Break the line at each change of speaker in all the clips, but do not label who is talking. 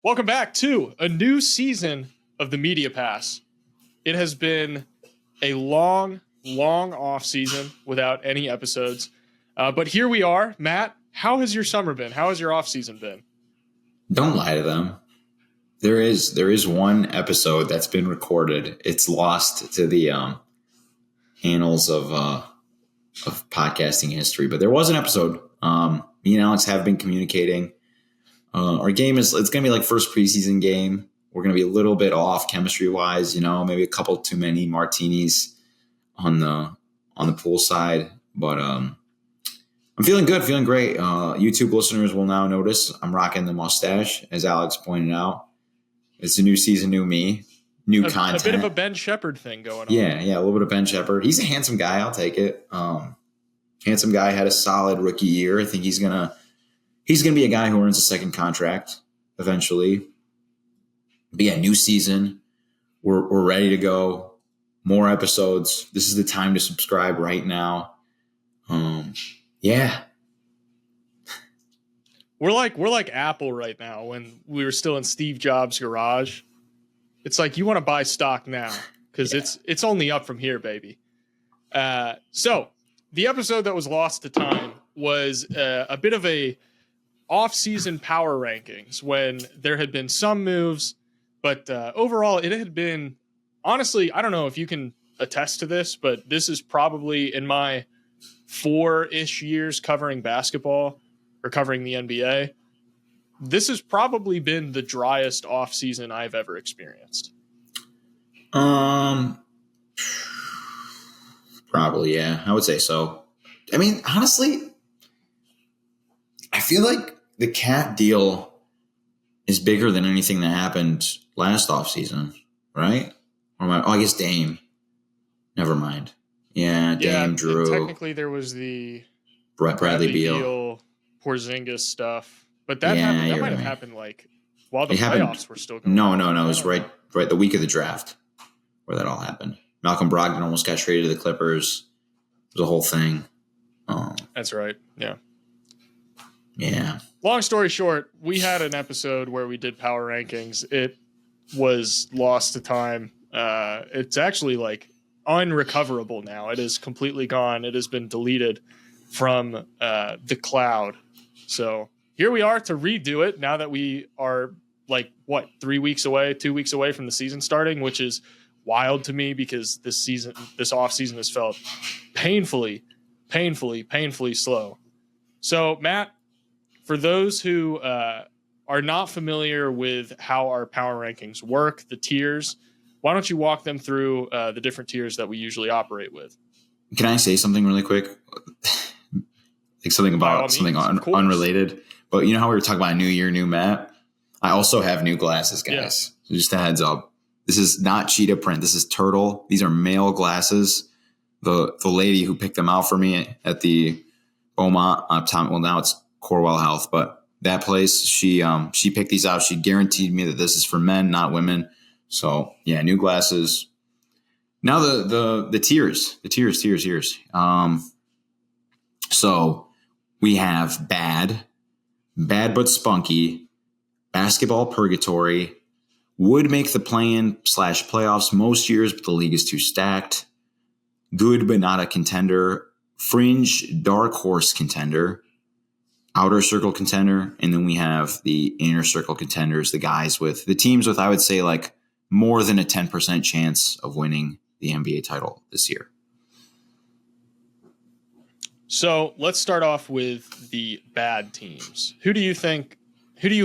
Welcome back to a new season of the Media Pass. It has been a long off season without any episodes. But here we are. Matt, how has your summer been? How has your off season been?
Don't lie to them. There is one episode that's been recorded. It's lost to the annals of podcasting history, but there was an episode. Me and Alex have been communicating. Our game it's going to be like first preseason game. We're going to be a little bit off chemistry wise, maybe a couple too many martinis on the pool side, but I'm feeling good, feeling great. YouTube listeners will now notice I'm rocking the mustache, as Alex pointed out. It's a new season, new me, new content.
A bit of a Ben Shepherd thing going on.
Yeah, a little bit of Ben Shepherd. He's a handsome guy. I'll take it. Handsome guy, had a solid rookie year. I think he's gonna be a guy who earns a second contract eventually. But yeah, new season. We're ready to go. More episodes. This is the time to subscribe right now. Yeah.
We're like Apple right now when we were still in Steve Jobs' garage. It's like you want to buy stock now because it's only up from here, baby. So the episode that was lost to time was a bit of a off-season power rankings when there had been some moves, but overall it had been, honestly, I don't know if you can attest to this, but this is probably in my 4-ish years covering basketball or covering the NBA, this has probably been the driest off-season I've ever experienced.
Probably, yeah. I would say so. I mean, honestly, I feel like the Cat deal is bigger than anything that happened last offseason, right? I guess Dame. Never mind. Yeah, Dame, Drew.
Technically, there was the
Bradley Beal,
Porzingis stuff, but that might have happened like while the playoffs were still going.
No. It was right the week of the draft where that all happened. Malcolm Brogdon almost got traded to the Clippers. It was a whole thing.
That's right. Yeah.
Yeah.
Long story short, we had an episode where we did power rankings. It was lost to time. It's actually like unrecoverable now. It is completely gone. It has been deleted from the cloud. So here we are to redo it now that we are like 2 weeks away from the season starting, which is wild to me because this off season has felt painfully slow. So Matt, for those who are not familiar with how our power rankings work, the tiers, why don't you walk them through the different tiers that we usually operate with?
Can I say something really quick? Like something about something unrelated. But you know how we were talking about new year, new Matt? I also have new glasses, guys. Yeah. So just a heads up. This is not cheetah print. This is turtle. These are male glasses. The lady who picked them out for me at the Beaumont Optometry, well, now it's Corwell Health, but that place, she picked these out. She guaranteed me that this is for men, not women. So yeah, new glasses. Now the tiers. So we have bad but spunky, basketball purgatory, would make the play-in / playoffs most years, but the league is too stacked. Good but not a contender, fringe dark horse contender, outer circle contender, and then we have the inner circle contenders, the teams with I would say like more than a 10% chance of winning the NBA title this year.
So let's start off with the bad teams. Who do you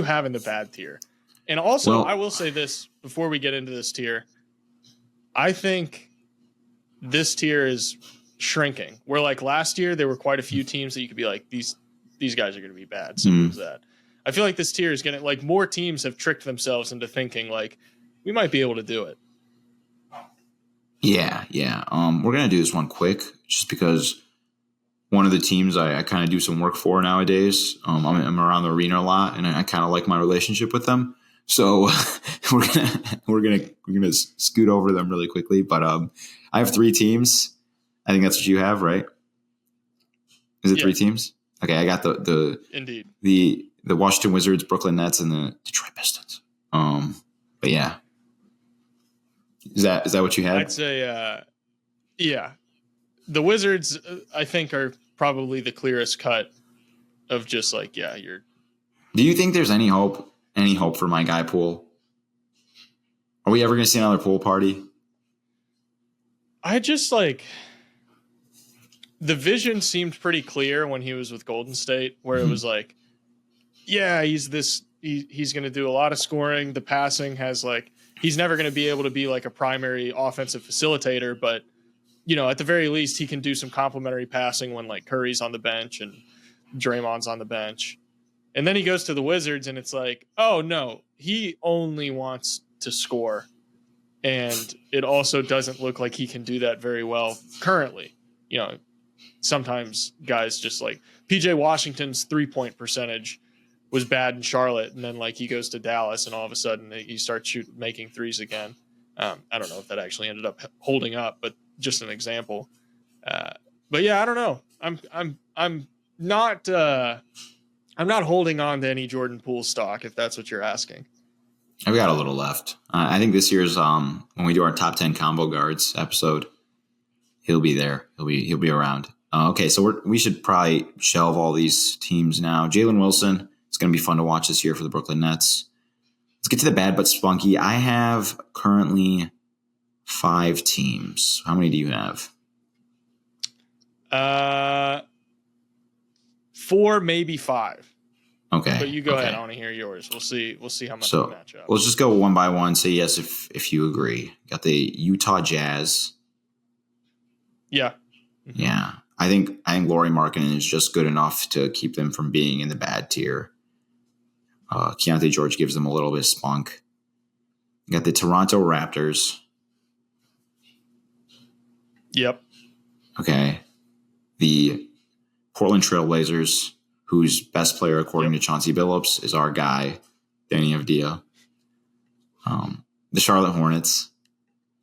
have in the bad tier? And also, I will say this before we get into this tier. I think this tier is shrinking. Where like last year, there were quite a few teams that you could be like, these guys are going to be bad. Simple as that. I feel like this tier is going to, like, more teams have tricked themselves into thinking like, we might be able to do it.
Yeah. We're going to do this one quick just because one of the teams I kind of do some work for nowadays. I'm around the arena a lot, and I kind of like my relationship with them. So we're gonna scoot over them really quickly. But I have 3 teams. I think that's what you have, right? Is it 3 teams? Okay, I got
Indeed
the Washington Wizards, Brooklyn Nets, and the Detroit Pistons. But yeah, is that what you had?
I'd say, yeah, the Wizards, I think, are probably the clearest cut of just like, yeah, you're.
Do you think there's any hope for my guy Poole? Are we ever going to see another Poole party?
I just like the vision seemed pretty clear when he was with Golden State, where it was like, yeah, he's going to do a lot of scoring. The passing has like, he's never going to be able to be like a primary offensive facilitator, but at the very least, he can do some complimentary passing when like Curry's on the bench and Draymond's on the bench. And then he goes to the Wizards and it's like, oh no, he only wants to score. And it also doesn't look like he can do that very well currently. Sometimes guys just like PJ Washington's 3-point percentage was bad in Charlotte. And then like he goes to Dallas and all of a sudden he starts making threes again. I don't know if that actually ended up holding up, but just an example. But yeah, I don't know. I'm not holding on to any Jordan Poole stock, if that's what you're asking.
I've got a little left. I think this year's when we do our top 10 combo guards episode, he'll be there. He'll be around. Okay, so we should probably shelve all these teams now. Jalen Wilson, it's going to be fun to watch this year for the Brooklyn Nets. Let's get to the bad but spunky. I have currently 5 teams. How many do you have?
4, maybe 5.
Okay.
But you go ahead. I want to hear yours. We'll see how much we match up.
Let's just go one by one. Say yes if you agree. Got the Utah Jazz.
Yeah.
Mm-hmm. Yeah. I think Lauri Markkanen is just good enough to keep them from being in the bad tier. Keontae George gives them a little bit of spunk. You got the Toronto Raptors.
Yep.
Okay. The Portland Trailblazers, whose best player, according to Chauncey Billups, is our guy, Danny Avdija. The Charlotte Hornets.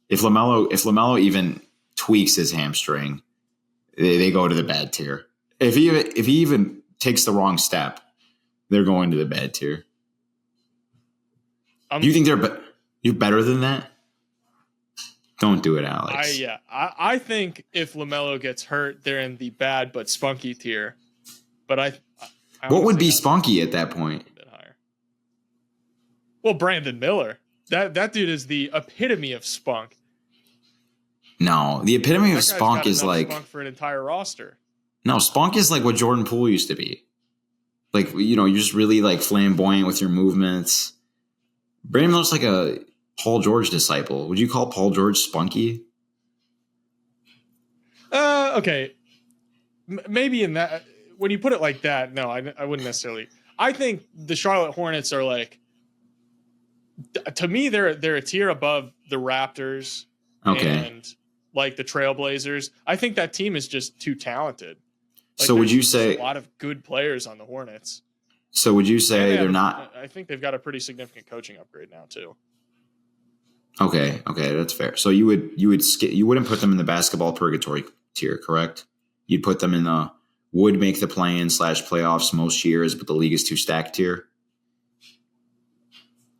If LaMelo even tweaks his hamstring, they go to the bad tier. If he even takes the wrong step, they're going to the bad tier. Do you think you're better than that? Don't do it, Alex.
I think if LaMelo gets hurt, they're in the bad but spunky tier. But I
what would be spunky at that point?
A bit higher. Well, Brandon Miller. That dude is the epitome of spunk.
No, the epitome of spunk is like
spunk for an entire roster.
No, spunk is like what Jordan Poole used to be. Like, you're just really like flamboyant with your movements. Brandon Miller's like a Paul George disciple. Would you call Paul George spunky?
Okay. Maybe in that, when you put it like that, no, I wouldn't necessarily. I think the Charlotte Hornets are like, to me, they're a tier above the Raptors.
Okay.
And like the Trailblazers. I think that team is just too talented. Like,
so would you say
a lot of good players on the Hornets?
So would you say they're not?
I think they've got a pretty significant coaching upgrade now too.
Okay, that's fair. So you wouldn't put them in the basketball purgatory tier, correct? You'd put them in the would make the play-in / playoffs most years, but the league is too stacked tier.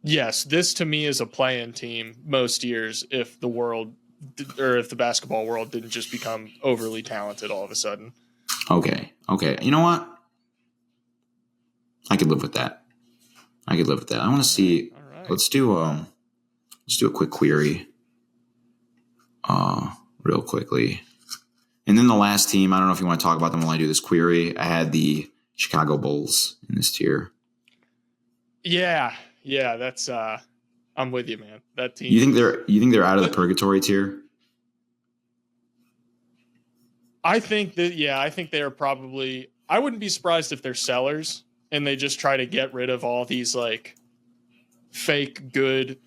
Yes, this to me is a play-in team most years if the world or if the basketball world didn't just become overly talented all of a sudden.
Okay. You know what? I could live with that. I want to see. All right. Let's do a quick query. Real quickly. And then the last team, I don't know if you want to talk about them while I do this query. I had the Chicago Bulls in this tier.
Yeah, that's I'm with you, man. That team.
You think they're out of the purgatory tier?
I think they are probably. I wouldn't be surprised if they're sellers and they just try to get rid of all these like fake good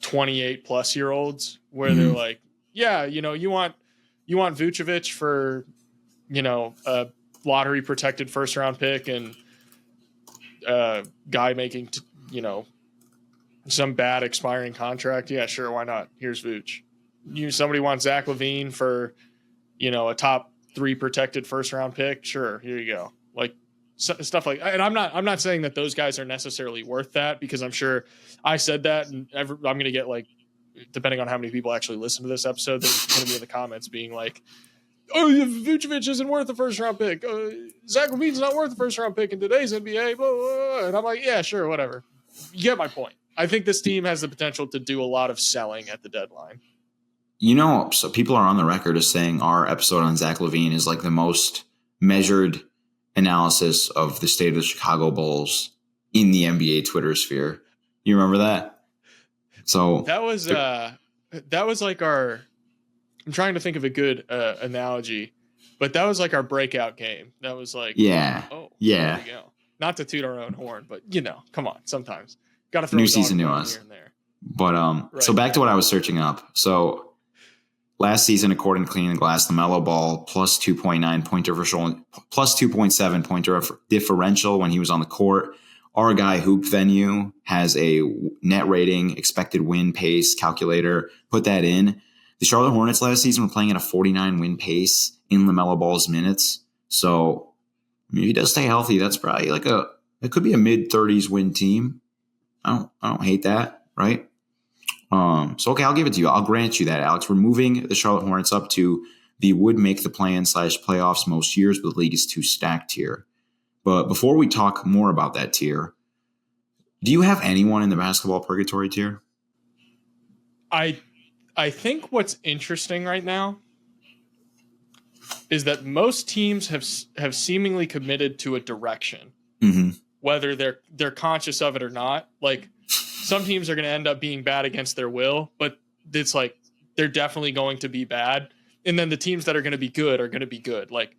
28-plus-year-olds where they're like, yeah, you want Vucevic for, a lottery protected first round pick and a guy making, some bad expiring contract. Yeah, sure. Why not? Here's Vooch. Somebody wants Zach LaVine for, a top 3 protected first round pick. Sure. Here you go. Like, stuff like, and I'm not saying that those guys are necessarily worth that, because I'm sure I said that, and I'm going to get like, depending on how many people actually listen to this episode, they're going to be in the comments being like, oh, Vucevic isn't worth the first round pick. Zach LaVine's not worth the first round pick in today's NBA. Blah, blah, blah. And I'm like, yeah, sure, whatever. You get my point. I think this team has the potential to do a lot of selling at the deadline.
So people are on the record as saying our episode on Zach LaVine is like the most measured analysis of the state of the Chicago Bulls in the NBA Twitter sphere. You remember that? So
that was like our, I'm trying to think of a good analogy, but that was like our breakout game. That was like,
yeah.
There we go. Not to toot our own horn, but come on, sometimes got to throw
new
a
season, new us.
Here and there.
But
right.
So back to what I was searching up. So last season, according to Clean the Glass, LaMelo Ball plus 2.9 point differential, plus 2.7 point differential when he was on the court. Our guy Hoop Venue has a net rating, expected win pace calculator. Put that in. The Charlotte Hornets last season were playing at a 49 win pace in LaMelo Ball's minutes. So I mean, if he does stay healthy, that's probably it could be a mid-30s win team. I don't hate that, right? So okay, I'll give it to you. I'll grant you that, Alex. We're moving the Charlotte Hornets up to the would make the play-in / playoffs most years, but the league is too stacked tier. But before we talk more about that tier, do you have anyone in the basketball purgatory tier?
I think what's interesting right now is that most teams have seemingly committed to a direction, whether they're conscious of it or not. Like some teams are going to end up being bad against their will, but it's like they're definitely going to be bad. And then the teams that are going to be good are going to be good. Like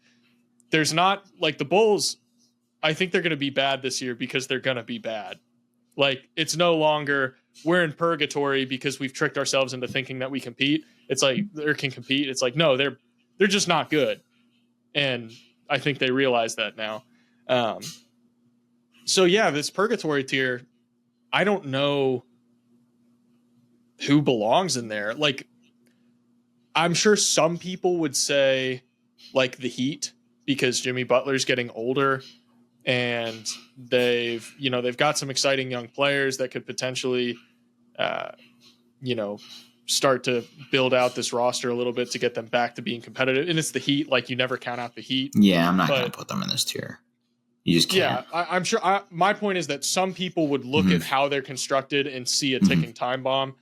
there's not like the Bulls. I think they're going to be bad this year because they're going to be bad. Like it's no longer we're in purgatory because we've tricked ourselves into thinking that we compete. It's like they can compete. It's like, no, they're just not good. And I think they realize that now. So yeah, this purgatory tier, I don't know who belongs in there. Like, I'm sure some people would say like the Heat, because Jimmy Butler's getting older and they've got some exciting young players that could potentially, start to build out this roster a little bit to get them back to being competitive. And it's the Heat. Like you never count out the Heat.
Yeah. I'm not going to put them in this tier. You just can't.
Yeah. I'm sure. My point is that some people would look at how they're constructed and see a ticking time bomb.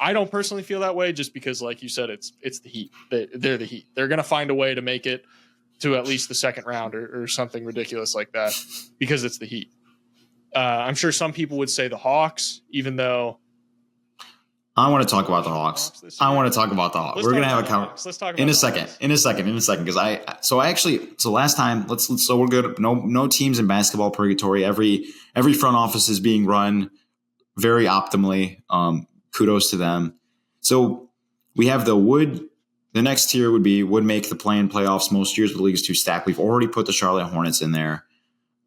I don't personally feel that way just because, like you said, it's the Heat. They're the Heat. They're going to find a way to make it to at least the second round or something ridiculous like that because it's the Heat. I'm sure some people would say the Hawks, even though
I want to talk about the Hawks. I want to talk about the Hawks. We're going to have a conversation.
Let's talk about
in a second. Because last time, so we're good. No teams in basketball purgatory. Every front office is being run very optimally. Kudos to them. So we have the next tier would make the play-in playoffs most years, but the league is too stacked. We've already put the Charlotte Hornets in there.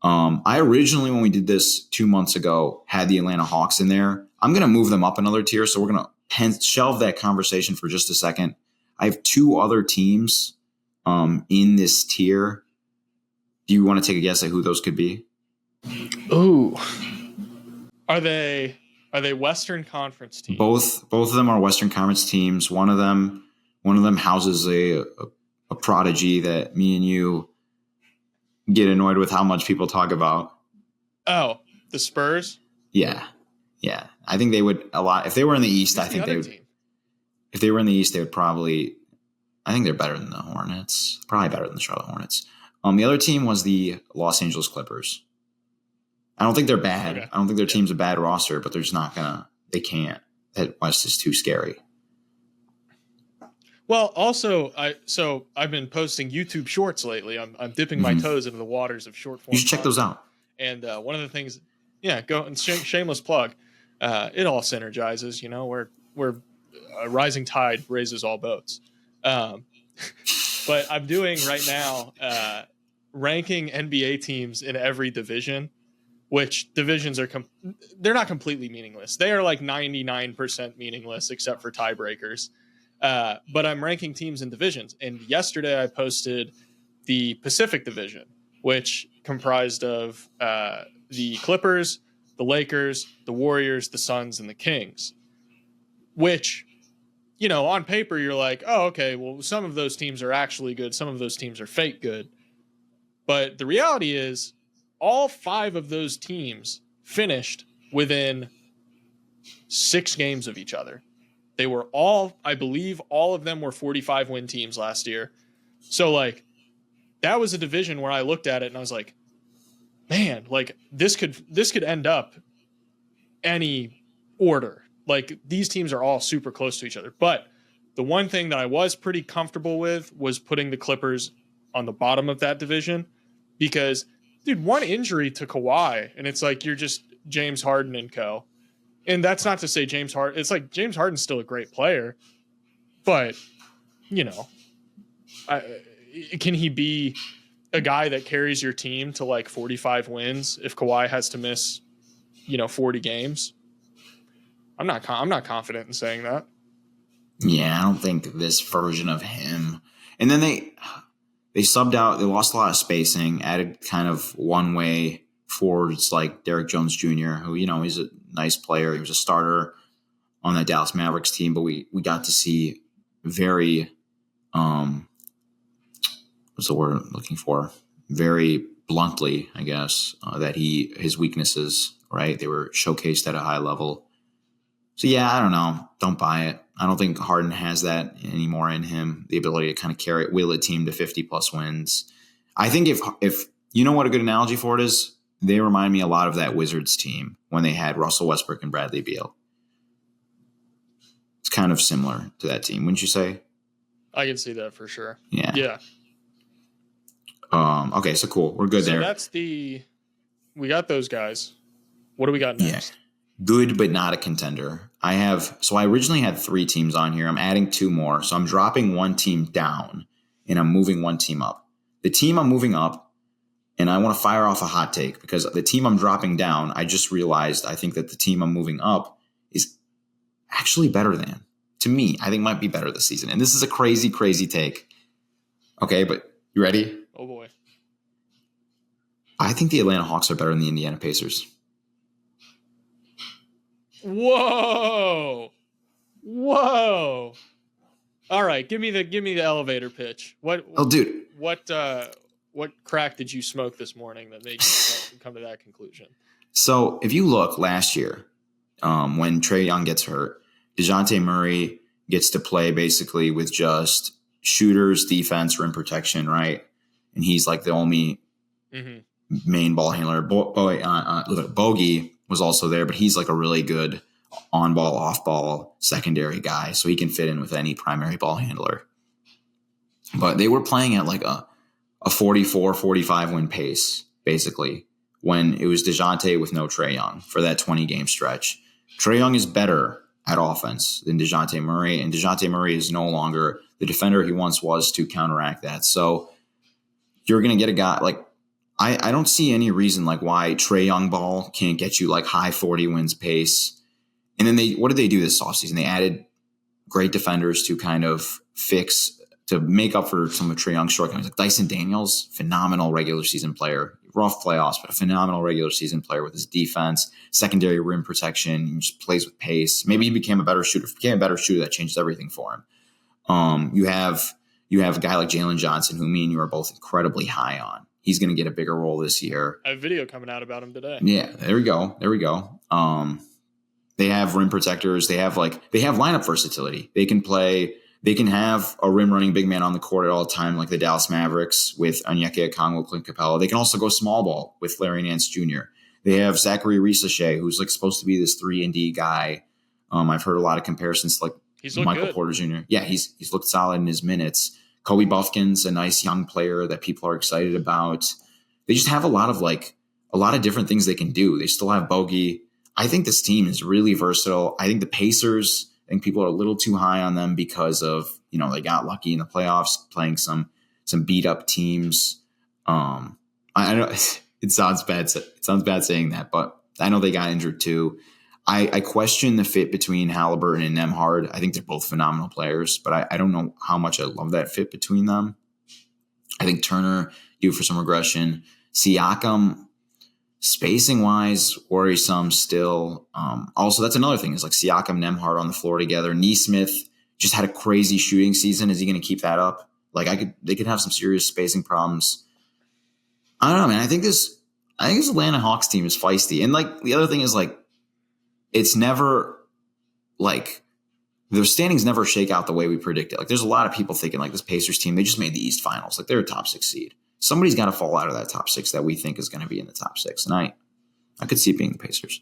I originally, when we did this 2 months ago, had the Atlanta Hawks in there. I'm going to move them up another tier, so we're going to shelve that conversation for just a second. I have two other teams in this tier. Do you want to take a guess at who those could be?
Ooh. Are they Western Conference teams?
Both of them are Western Conference teams. One of them houses a prodigy that me and you get annoyed with how much people talk about.
Oh, the Spurs?
Yeah. I think they would a lot. If they were in the East, I think they would. Team? If they were in the East, they would probably. I think they're better than the Hornets. Probably better than the Charlotte Hornets. The other team was the Los Angeles Clippers. I don't think they're bad. Okay. I don't think their team's a bad roster, but they're just not gonna. They can't. That West is too scary.
Well, also, I've been posting YouTube shorts lately. I'm dipping my toes into the waters of short form.
You should check those out.
And one of the things, go and shameless plug. It all synergizes, where a rising tide raises all boats. But I'm doing right now ranking NBA teams in every division, which divisions they're not completely meaningless. They are like 99% meaningless except for tiebreakers. But I'm ranking teams in divisions. And yesterday I posted the Pacific Division. which comprised of the Clippers, the Lakers, the Warriors, the Suns, and the Kings, which, you know, on paper, you're like, oh, okay, well, some of those teams are actually good. Some of those teams are fake good. But the reality is all 5 of those teams finished within 6 games of each other. They were all, I believe, all of them were 45-win teams last year. So, like, that was a division where I looked at it and I was like, man, like, this could end up any order. Like, these teams are all super close to each other. But the one thing that I was pretty comfortable with was putting the Clippers on the bottom of that division because, dude, one injury to Kawhi, and it's like you're just James Harden and co. And that's not to say James Harden. It's like James Harden's still a great player, but, you know, can he be a guy that carries your team to like 45 wins if Kawhi has to miss, you know, 40 games? I'm not confident in saying that.
Yeah, I don't think this version of him. And then they subbed out. They lost a lot of spacing, added kind of one-way forwards like Derrick Jones Jr., who, you know, he's a nice player. He was a starter on that Dallas Mavericks team, but we got to see very what's the word I'm looking for? Very bluntly, I guess, that his weaknesses, right? They were showcased at a high level. So yeah, I don't know. Don't buy it. I don't think Harden has that anymore in him, the ability to kind of wheel a team to 50+ wins. I think if you know what a good analogy for it is, they remind me a lot of that Wizards team when they had Russell Westbrook and Bradley Beal. It's kind of similar to that team, wouldn't you say?
I can see that for sure.
Yeah.
Yeah.
Okay, so cool. We're good there.
We got those guys. What do we got next?
Yeah. Good, but not a contender. I originally had 3 teams on here. I'm adding 2 more. So I'm dropping 1 team down and I'm moving 1 team up. The team I'm moving up, and I want to fire off a hot take because the team I'm dropping down, I just realized I think that the team I'm moving up is actually better than. To me, I think might be better this season. And this is a crazy, crazy take. Okay, but you ready?
Oh, boy.
I think the Atlanta Hawks are better than the Indiana Pacers.
Whoa. All right, give me the elevator pitch.
Dude.
What crack did you smoke this morning that made you come to that conclusion?
So if you look last year, when Trae Young gets hurt, DeJounte Murray gets to play basically with just shooters, defense, rim protection, right? And he's like the only main ball handler. Bogey was also there, but he's like a really good on-ball, off-ball secondary guy, so he can fit in with any primary ball handler. But they were playing at like a 44, 45 win pace, basically, when it was DeJounte with no Trae Young for that 20-game stretch. Trae Young is better at offense than DeJounte Murray, and DeJounte Murray is no longer the defender he once was to counteract that. So you're going to get a guy like I don't see any reason like why Trae Young ball can't get you like high 40 wins pace. And then what did they do this offseason? They added great defenders to kind of to make up for some of Trae Young's shortcomings. Like Dyson Daniels, phenomenal regular season player, rough playoffs, but a phenomenal regular season player with his defense, secondary rim protection. He just plays with pace. Maybe he became a better shooter. If he became a better shooter, that changed everything for him. You have a guy like Jalen Johnson, who me and you are both incredibly high on. He's going to get a bigger role this year.
I have a video coming out about him today.
Yeah, there we go. They have rim protectors. They have lineup versatility. They can have a rim running big man on the court at all time, like the Dallas Mavericks with Onyeka Okongwu, Clint Capella. They can also go small ball with Larry Nance Jr. They have Zachary Risache, who's like supposed to be this 3-and-D guy. I've heard a lot of comparisons to like Michael
good.
Porter Jr. Yeah, he's looked solid in his minutes. Kobe Buffkin's a nice young player that people are excited about. They just have a lot of different things they can do. They still have Bogey. I think this team is really versatile. I think the Pacers, I think people are a little too high on them because of, they got lucky in the playoffs playing some beat up teams. I know it sounds bad. It sounds bad saying that, but I know they got injured too. I question the fit between Halliburton and Nembhard. I think they're both phenomenal players, but I don't know how much I love that fit between them. I think Turner due for some regression. Siakam, spacing wise, worrisome still. Also, that's another thing is like Siakam, Nembhard on the floor together. Nesmith just had a crazy shooting season. Is he going to keep that up? Like they could have some serious spacing problems. I don't know, man. I think this Atlanta Hawks team is feisty. And like the other thing is like, it's never like their standings never shake out the way we predicted. Like there's a lot of people thinking like this Pacers team, they just made the East Finals. Like they're a top 6 seed. Somebody's got to fall out of that top 6 that we think is going to be in the top 6. And I could see it being the Pacers.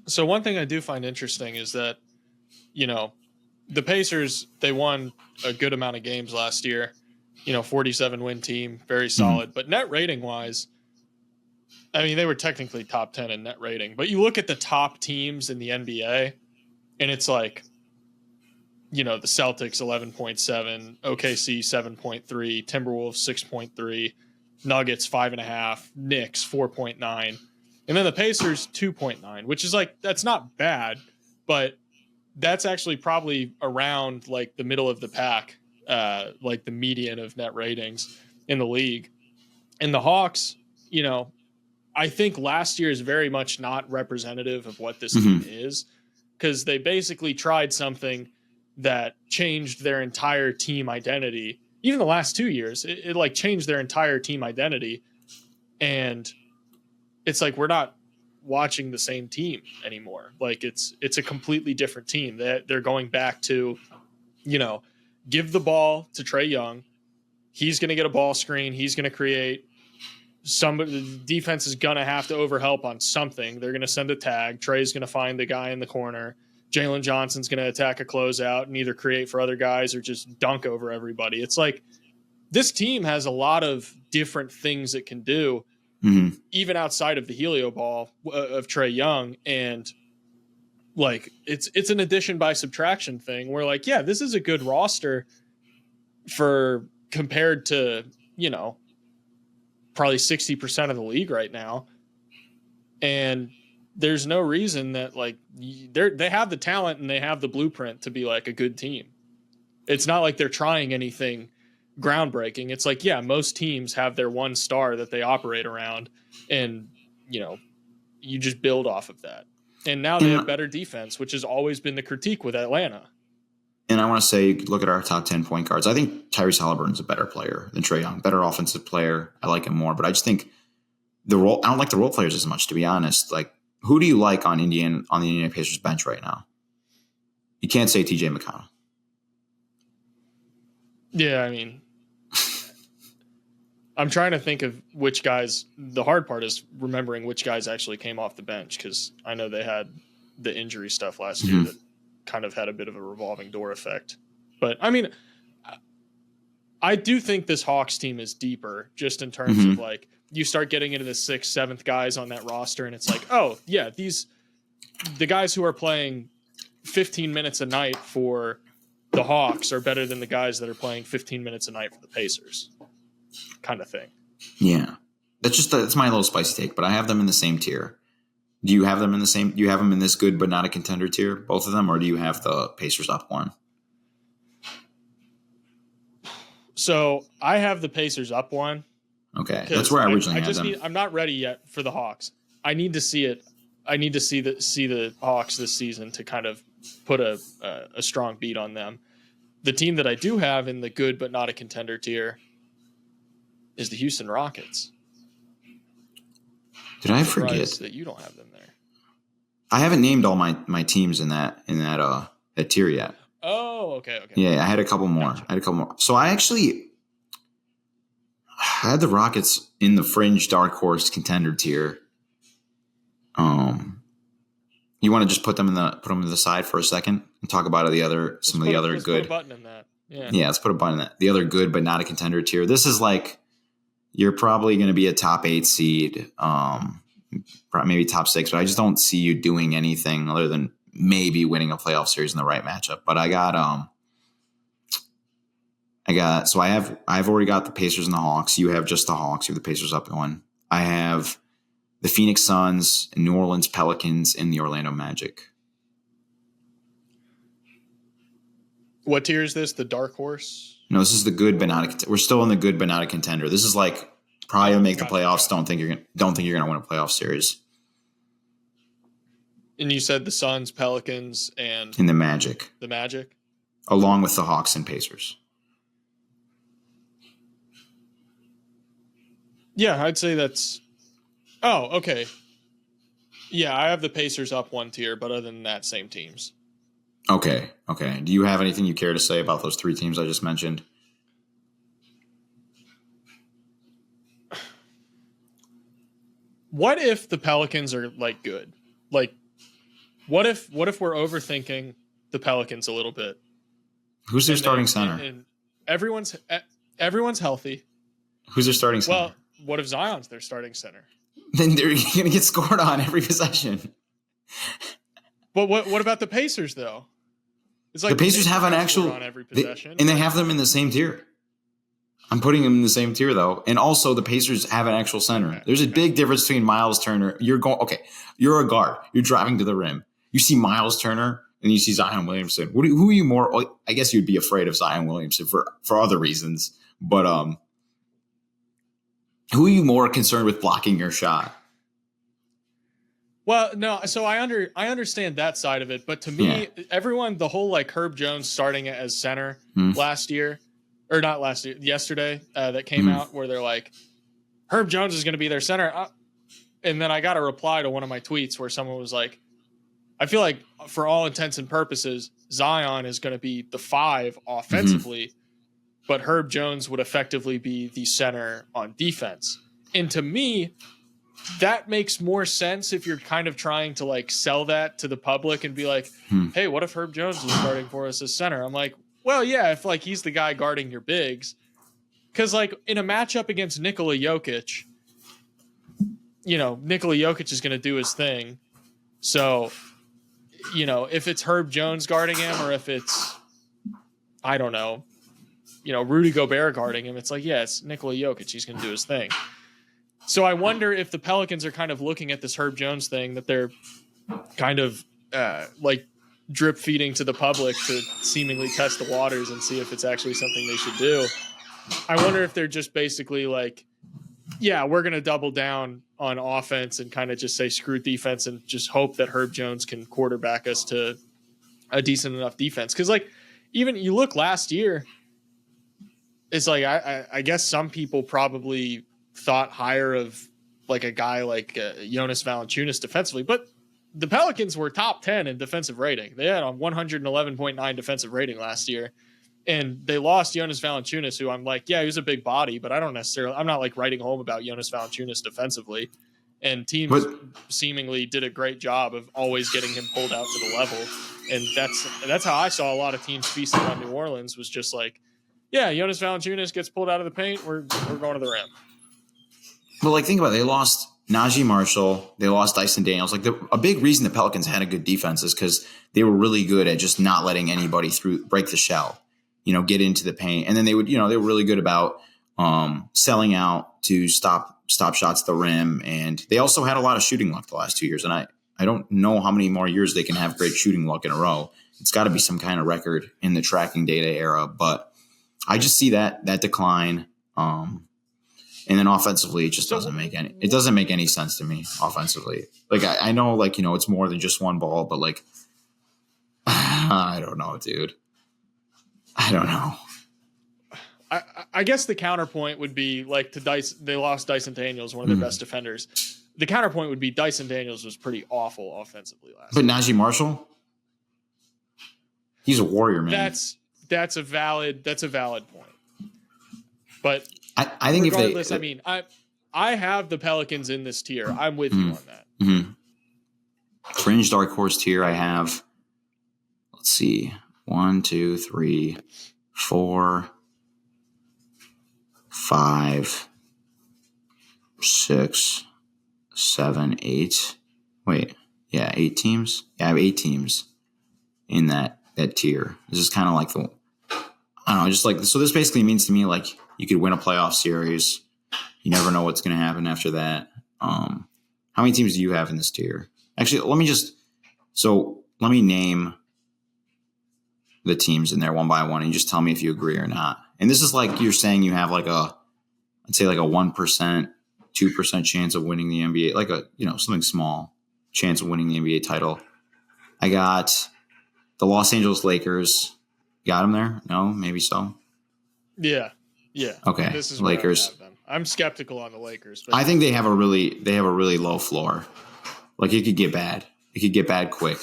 So one thing I do find interesting is that, the Pacers, they won a good amount of games last year, 47 win team, very solid. But net rating wise, I mean, they were technically top 10 in net rating. But you look at the top teams in the NBA, and it's like, the Celtics 11.7, OKC 7.3, Timberwolves 6.3, Nuggets 5.5, Knicks 4.9, and then the Pacers 2.9, which is like, that's not bad, but that's actually probably around like the middle of the pack, like the median of net ratings in the league. And the Hawks, I think last year is very much not representative of what this team is, because they basically tried something that changed their entire team identity. Even the last 2 years, it like changed their entire team identity. And it's like, we're not watching the same team anymore. Like it's a completely different team. They're going back to, give the ball to Trae Young. He's going to get a ball screen. He's going to create somebody. The defense is going to have to overhelp on something. They're going to send a tag. Trae's going to find the guy in the corner. Jalen Johnson's going to attack a closeout and either create for other guys or just dunk over everybody. It's like this team has a lot of different things it can do, even outside of the helio ball of Trae Young. And like, it's an addition by subtraction thing where like, yeah, this is a good roster for compared to, probably 60% of the league right now. And there's no reason that like they have the talent and they have the blueprint to be like a good team. It's not like they're trying anything groundbreaking. It's like, yeah, most teams have their one star that they operate around, and you just build off of that. And now they have better defense, which has always been the critique with Atlanta.
And I want to say, look at our top 10 point guards. I think Tyrese Halliburton's a better player than Trae Young, better offensive player. I like him more, but I just think I don't like the role players as much, to be honest. Like, who do you like on the Indiana Pacers bench right now? You can't say TJ McConnell.
Yeah, I mean, I'm trying to think of which guys. The hard part is remembering which guys actually came off the bench, because I know they had the injury stuff last year that kind of had a bit of a revolving door effect. But I mean, I do think this Hawks team is deeper, just in terms of like, you start getting into the 6th, 7th guys on that roster, and it's like, oh yeah, the guys who are playing 15 minutes a night for the Hawks are better than the guys that are playing 15 minutes a night for the Pacers, kind of thing.
Yeah, that's my little spicy take, but I have them in the same tier. Do you have them in the same? Do you have them in this good but not a contender tier, both of them, or do you have the Pacers up one?
So I have the Pacers up one.
Okay, that's where I originally had them.
I'm not ready yet for the Hawks. I need to see it. I need to see the Hawks this season to kind of put a strong beat on them. The team that I do have in the good but not a contender tier is the Houston Rockets.
Did I forget
that you don't have them there?
I haven't named all my teams in that tier yet.
Oh, okay.
Yeah, I had a couple more.
Gotcha.
So I actually had the Rockets in the fringe dark horse contender tier. You want to just put them to the side for a second and talk about
Let's
good.
Put a button in that.
Yeah, let's put a button in that. The other good but not a contender tier. This is like, you're probably going to be a top 8 seed, maybe top 6, but I just don't see you doing anything other than maybe winning a playoff series in the right matchup. But I've already got the Pacers and the Hawks. You have just the Hawks. You have the Pacers up one. I have the Phoenix Suns, New Orleans Pelicans, and the Orlando Magic.
What tier is this? The dark horse?
No, this is the good but not a, we're still in the good but not a contender. This is like probably to make the playoffs. Don't think you're gonna win a playoff series.
And you said the Suns, Pelicans, and
the Magic.
The Magic,
along with the Hawks and Pacers.
Yeah, I'd say that's. Oh, okay. Yeah, I have the Pacers up one tier, but other than that, same teams.
Okay. Do you have anything you care to say about those three teams I just mentioned?
What if the Pelicans are like good? Like, what if we're overthinking the Pelicans a little bit?
Who's their starting center?
And everyone's healthy.
Who's their starting center?
Well, what if Zion's their starting center?
Then they're going to get scored on every possession.
But what about the Pacers though? It's like
the Pacers have an actual
on every possession,
and they have them in the same tier. I'm putting them in the same tier though, and also the Pacers have an actual center. Okay. There's a big difference between Miles Turner. You're a guard. You're driving to the rim. You see Miles Turner and you see Zion Williamson. Who are you more? Well, I guess you'd be afraid of Zion Williamson for other reasons, but who are you more concerned with blocking your shot?
Well, no, so I understand that side of it, but to me, everyone, the whole like Herb Jones starting as center yesterday that came out where they're like, Herb Jones is going to be their center. And then I got a reply to one of my tweets where someone was like, I feel like for all intents and purposes, Zion is going to be the 5 offensively, but Herb Jones would effectively be the center on defense. And to me, that makes more sense if you're kind of trying to like sell that to the public and be like, hey, what if Herb Jones is starting for us as center? I'm like, well, yeah, if like he's the guy guarding your bigs. Because like in a matchup against Nikola Jokic, Nikola Jokic is going to do his thing. So, if it's Herb Jones guarding him or if it's, I don't know, Rudy Gobert guarding him, it's like, yeah, it's Nikola Jokic. He's going to do his thing. So I wonder if the Pelicans are kind of looking at this Herb Jones thing that they're kind of like drip feeding to the public to seemingly test the waters and see if it's actually something they should do. I wonder if they're just basically like, yeah, we're going to double down on offense and kind of just say screw defense and just hope that Herb Jones can quarterback us to a decent enough defense. Because like even you look last year, it's like I guess some people probably thought higher of like a guy like Jonas Valanciunas defensively, but the Pelicans were top 10 in defensive rating. They had a 111.9 defensive rating last year, and they lost Jonas Valanciunas, who I'm like, yeah, he was a big body, but I'm not like writing home about Jonas Valanciunas defensively. And teams seemingly did a great job of always getting him pulled out to the level. And that's how I saw a lot of teams feasting on New Orleans, was just like, yeah, Jonas Valanciunas gets pulled out of the paint, we're going to the rim.
Well, like think about it. They lost Najee Marshall. They lost Dyson Daniels. Like a big reason the Pelicans had a good defense is because they were really good at just not letting anybody break the shell, get into the paint. And then they would, they were really good about selling out to stop shots at the rim. And they also had a lot of shooting luck the last 2 years. And I don't know how many more years they can have great shooting luck in a row. It's got to be some kind of record in the tracking data era. But I just see that decline. And then offensively, it just doesn't make any sense to me offensively. Like I know, like, it's more than just one ball, but like, I don't know, dude. I don't know.
I guess the counterpoint would be like they lost Dyson Daniels, one of their best defenders. The counterpoint would be Dyson Daniels was pretty awful offensively last year.
But Najee Marshall, he's a warrior, man.
That's a valid point. But
I think
regardless, I have the Pelicans in this tier. I'm with you on that.
Mm-hmm. Fringe dark horse tier, I have, let's see, 1, 2, 3, 4, 5, 6, 7, 8. Wait, yeah, 8 teams. Yeah, I have 8 teams in that tier. This is kind of like I don't know, just like, so this basically means to me like you could win a playoff series. You never know what's going to happen after that. How many teams do you have in this tier? Actually, let me name the teams in there one by one and you just tell me if you agree or not. And this is like you're saying you have like I'd say like a 1%, 2% chance of winning the NBA, like something small chance of winning the NBA title. I got the Los Angeles Lakers. Got them there? No, maybe so.
Yeah.
Okay.
This is
Lakers.
Where I have them. I'm skeptical on the Lakers, but
I think they have a really low floor. Like it could get bad. It could get bad quick.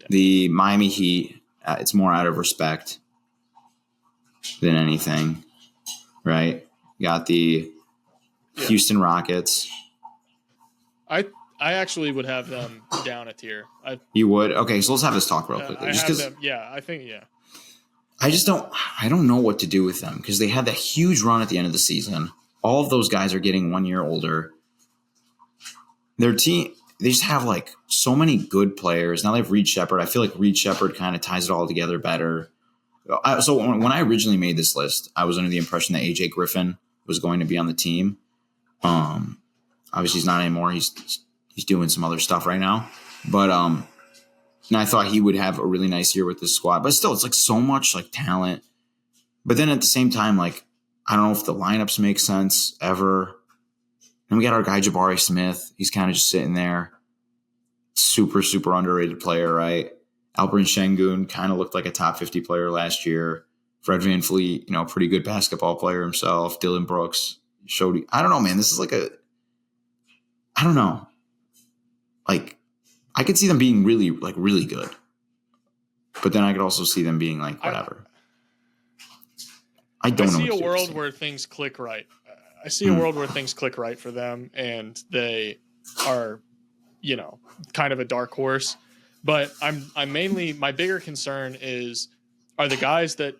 The Miami Heat, it's more out of respect than anything, right? You got the Houston Rockets.
I actually would have them down a tier.
You would? Okay, so let's have this talk real quickly.
I
don't know what to do with them because they had that huge run at the end of the season. All of those guys are getting 1 year older. Their team, they just have like so many good players. Now they have Reed Shepherd. I feel like Reed Shepherd kind of ties it all together better. So when I originally made this list, I was under the impression that AJ Griffin was going to be on the team. Obviously he's not anymore. He's doing some other stuff right now. But and I thought he would have a really nice year with this squad. But still, it's like so much like talent. But then at the same time, like I don't know if the lineups make sense ever. And we got our guy Jabari Smith. He's kind of just sitting there. Super, super underrated player, right? Alperen Şengün kind of looked like a top 50 player last year. Fred VanVleet, pretty good basketball player himself. Dylan Brooks showed. I don't know, man. This is like I don't know. Like, I could see them being really, like, really good. But then I could also see them being like, whatever. I see
a world where things click right. I see a world where things click right for them and they are, kind of a dark horse. But I'm mainly, my bigger concern is, are the guys that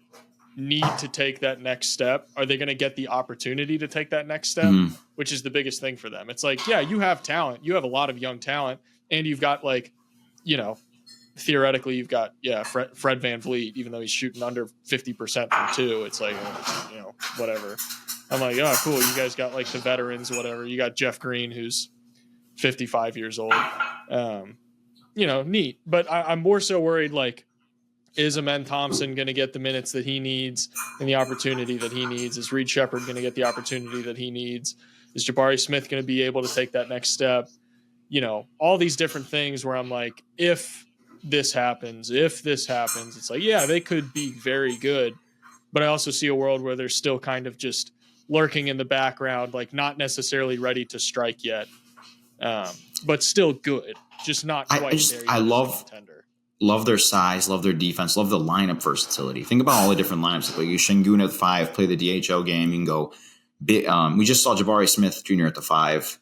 need to take that next step, are they going to get the opportunity to take that next step, which is the biggest thing for them? It's like, yeah, you have talent. You have a lot of young talent. And you've got like, theoretically you've got, Fred VanVleet, even though he's shooting under 50% from two, it's like, whatever. I'm like, oh, cool. You guys got like the veterans, whatever. You got Jeff Green, who's 55 years old. Neat. But I'm more so worried, like, is Amen Thompson going to get the minutes that he needs and the opportunity that he needs? Is Reed Shepherd going to get the opportunity that he needs? Is Jabari Smith going to be able to take that next step? All these different things where I'm like, if this happens, it's like, yeah, they could be very good. But I also see a world where they're still kind of just lurking in the background, like not necessarily ready to strike yet, but still good, just not quite there.
I love their size, love their defense, love the lineup versatility. Think about all the different lineups. Like you Şengün at the 5, play the DHO game. You can go. We just saw Jabari Smith Jr. at the 5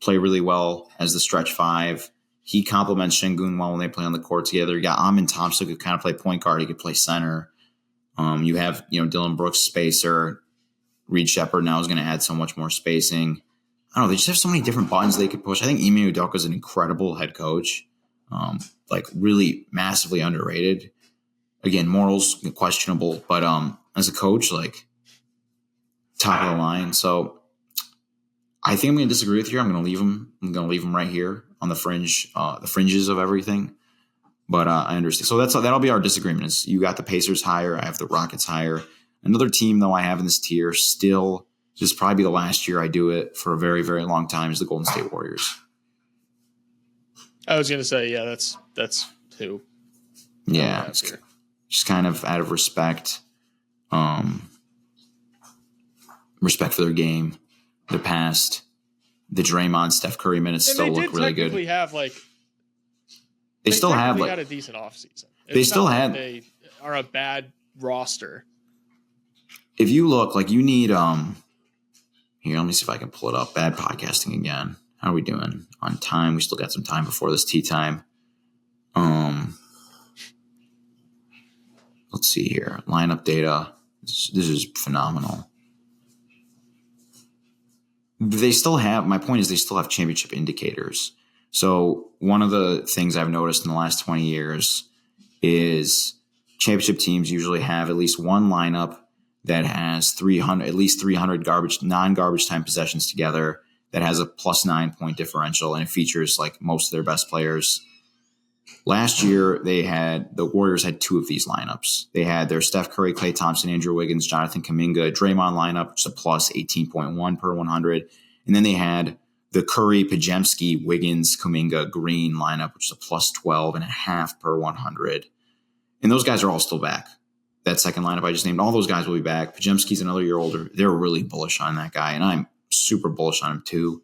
play really well as the stretch 5. He complements Şengün well when they play on the court together. You got Amen Thompson who could kind of play point guard. He could play center. You have Dylan Brooks, spacer. Reed Shepherd now is going to add so much more spacing. I don't know. They just have so many different buttons they could push. I think Ime Udoka is an incredible head coach. Like really massively underrated. Again, morals questionable, but as a coach, like top of the line. So I think I'm going to disagree with you. I'm going to leave him. I'm going to leave him right here on the fringe, the fringes of everything. But I understand. So that'll be our disagreement. Is you got the Pacers higher. I have the Rockets higher. Another team though I have in this tier still. This is probably the last year I do it for a very, very long time. Is the Golden State Warriors.
I was going to say, yeah, that's who.
Yeah, just kind of out of respect, respect for their game, their past. The Draymond, Steph Curry minutes still look really good. They still have
got a decent offseason.
They
are a bad roster.
If you look, like you need here, let me see if I can pull it up. Bad podcasting again. How are we doing on time? We still got some time before this tea time. Let's see here. Lineup data. This is phenomenal. My point is they still have championship indicators. So one of the things I've noticed in the last 20 years is championship teams usually have at least one lineup that has at least 300 non-garbage time possessions together that has a +9 point differential, and it features like most of their best players. Last year, the Warriors had two of these lineups. They had their Steph Curry, Klay Thompson, Andrew Wiggins, Jonathan Kuminga, Draymond lineup, which is a plus 18.1 per 100. And then they had the Curry, Pajemski, Wiggins, Kuminga, Green lineup, which is a plus 12.5 per 100. And those guys are all still back. That second lineup I just named, all those guys will be back. Pajemski's another year older. They're really bullish on that guy, and I'm super bullish on him too.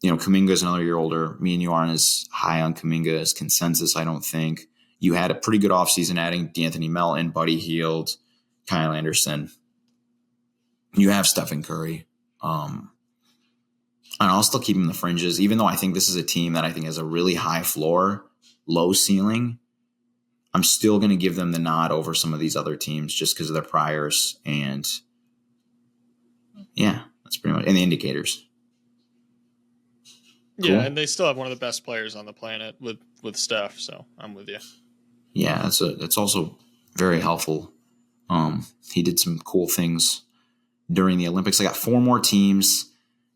Kuminga's another year older. Me and you aren't as high on Kuminga as consensus, I don't think. You had a pretty good offseason adding D'Anthony Melton, Buddy Hield, Kyle Anderson. You have Stephen Curry. And I'll still keep him in the fringes, even though I think this is a team that I think has a really high floor, low ceiling. I'm still going to give them the nod over some of these other teams just because of their priors. And yeah, that's pretty much, and the indicators.
Cool. Yeah, and they still have one of the best players on the planet with Steph, so I'm with you.
Yeah, that's also very helpful. He did some cool things during the Olympics. I got four more teams.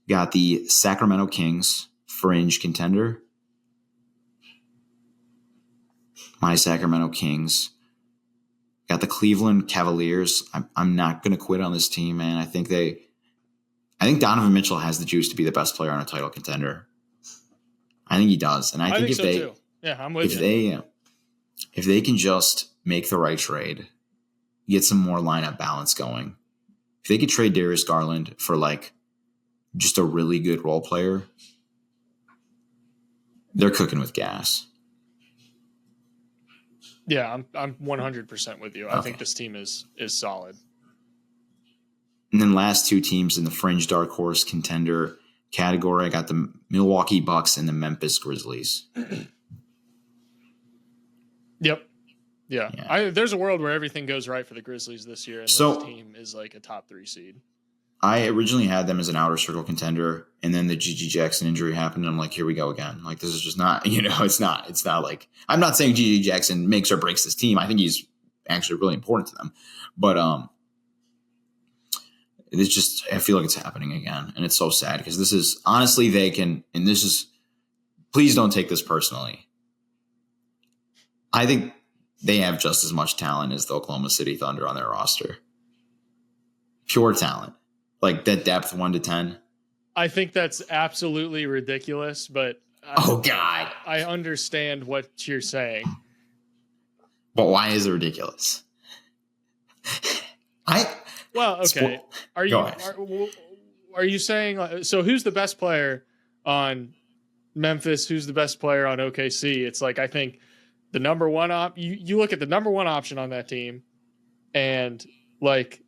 Got the Sacramento Kings, fringe contender. My Sacramento Kings. Got the Cleveland Cavaliers. I'm not going to quit on this team, man. I think Donovan Mitchell has the juice to be the best player on a title contender. I think he does, and I think if
so
they,
too. Yeah, I'm with you.
If they can just make the right trade, get some more lineup balance going. If they could trade Darius Garland for like just a really good role player, they're cooking with gas.
Yeah, I'm 100% with you. I think this team is solid.
And then last two teams in the fringe dark horse contender category, I got the Milwaukee Bucks and the Memphis Grizzlies.
Yep. Yeah. There's a world where everything goes right for the Grizzlies this year, and this team is like a top 3 seed.
I originally had them as an outer circle contender, and then the Gigi Jackson injury happened, and I'm like, here we go again. Like, this is just not, it's not like, I'm not saying Gigi Jackson makes or breaks this team. I think he's actually really important to them. But it's just, I feel like it's happening again, and it's so sad because this is, honestly, they can, and this is, please don't take this personally. I think they have just as much talent as the Oklahoma City Thunder on their roster. Pure talent. Like that depth 1 to 10.
I think that's absolutely ridiculous, but
God,
I understand what you're saying.
But why is it ridiculous?
Okay. Are you saying so? Who's the best player on Memphis? Who's the best player on OKC? It's like I think the number one you look at the number one option on that team, and like.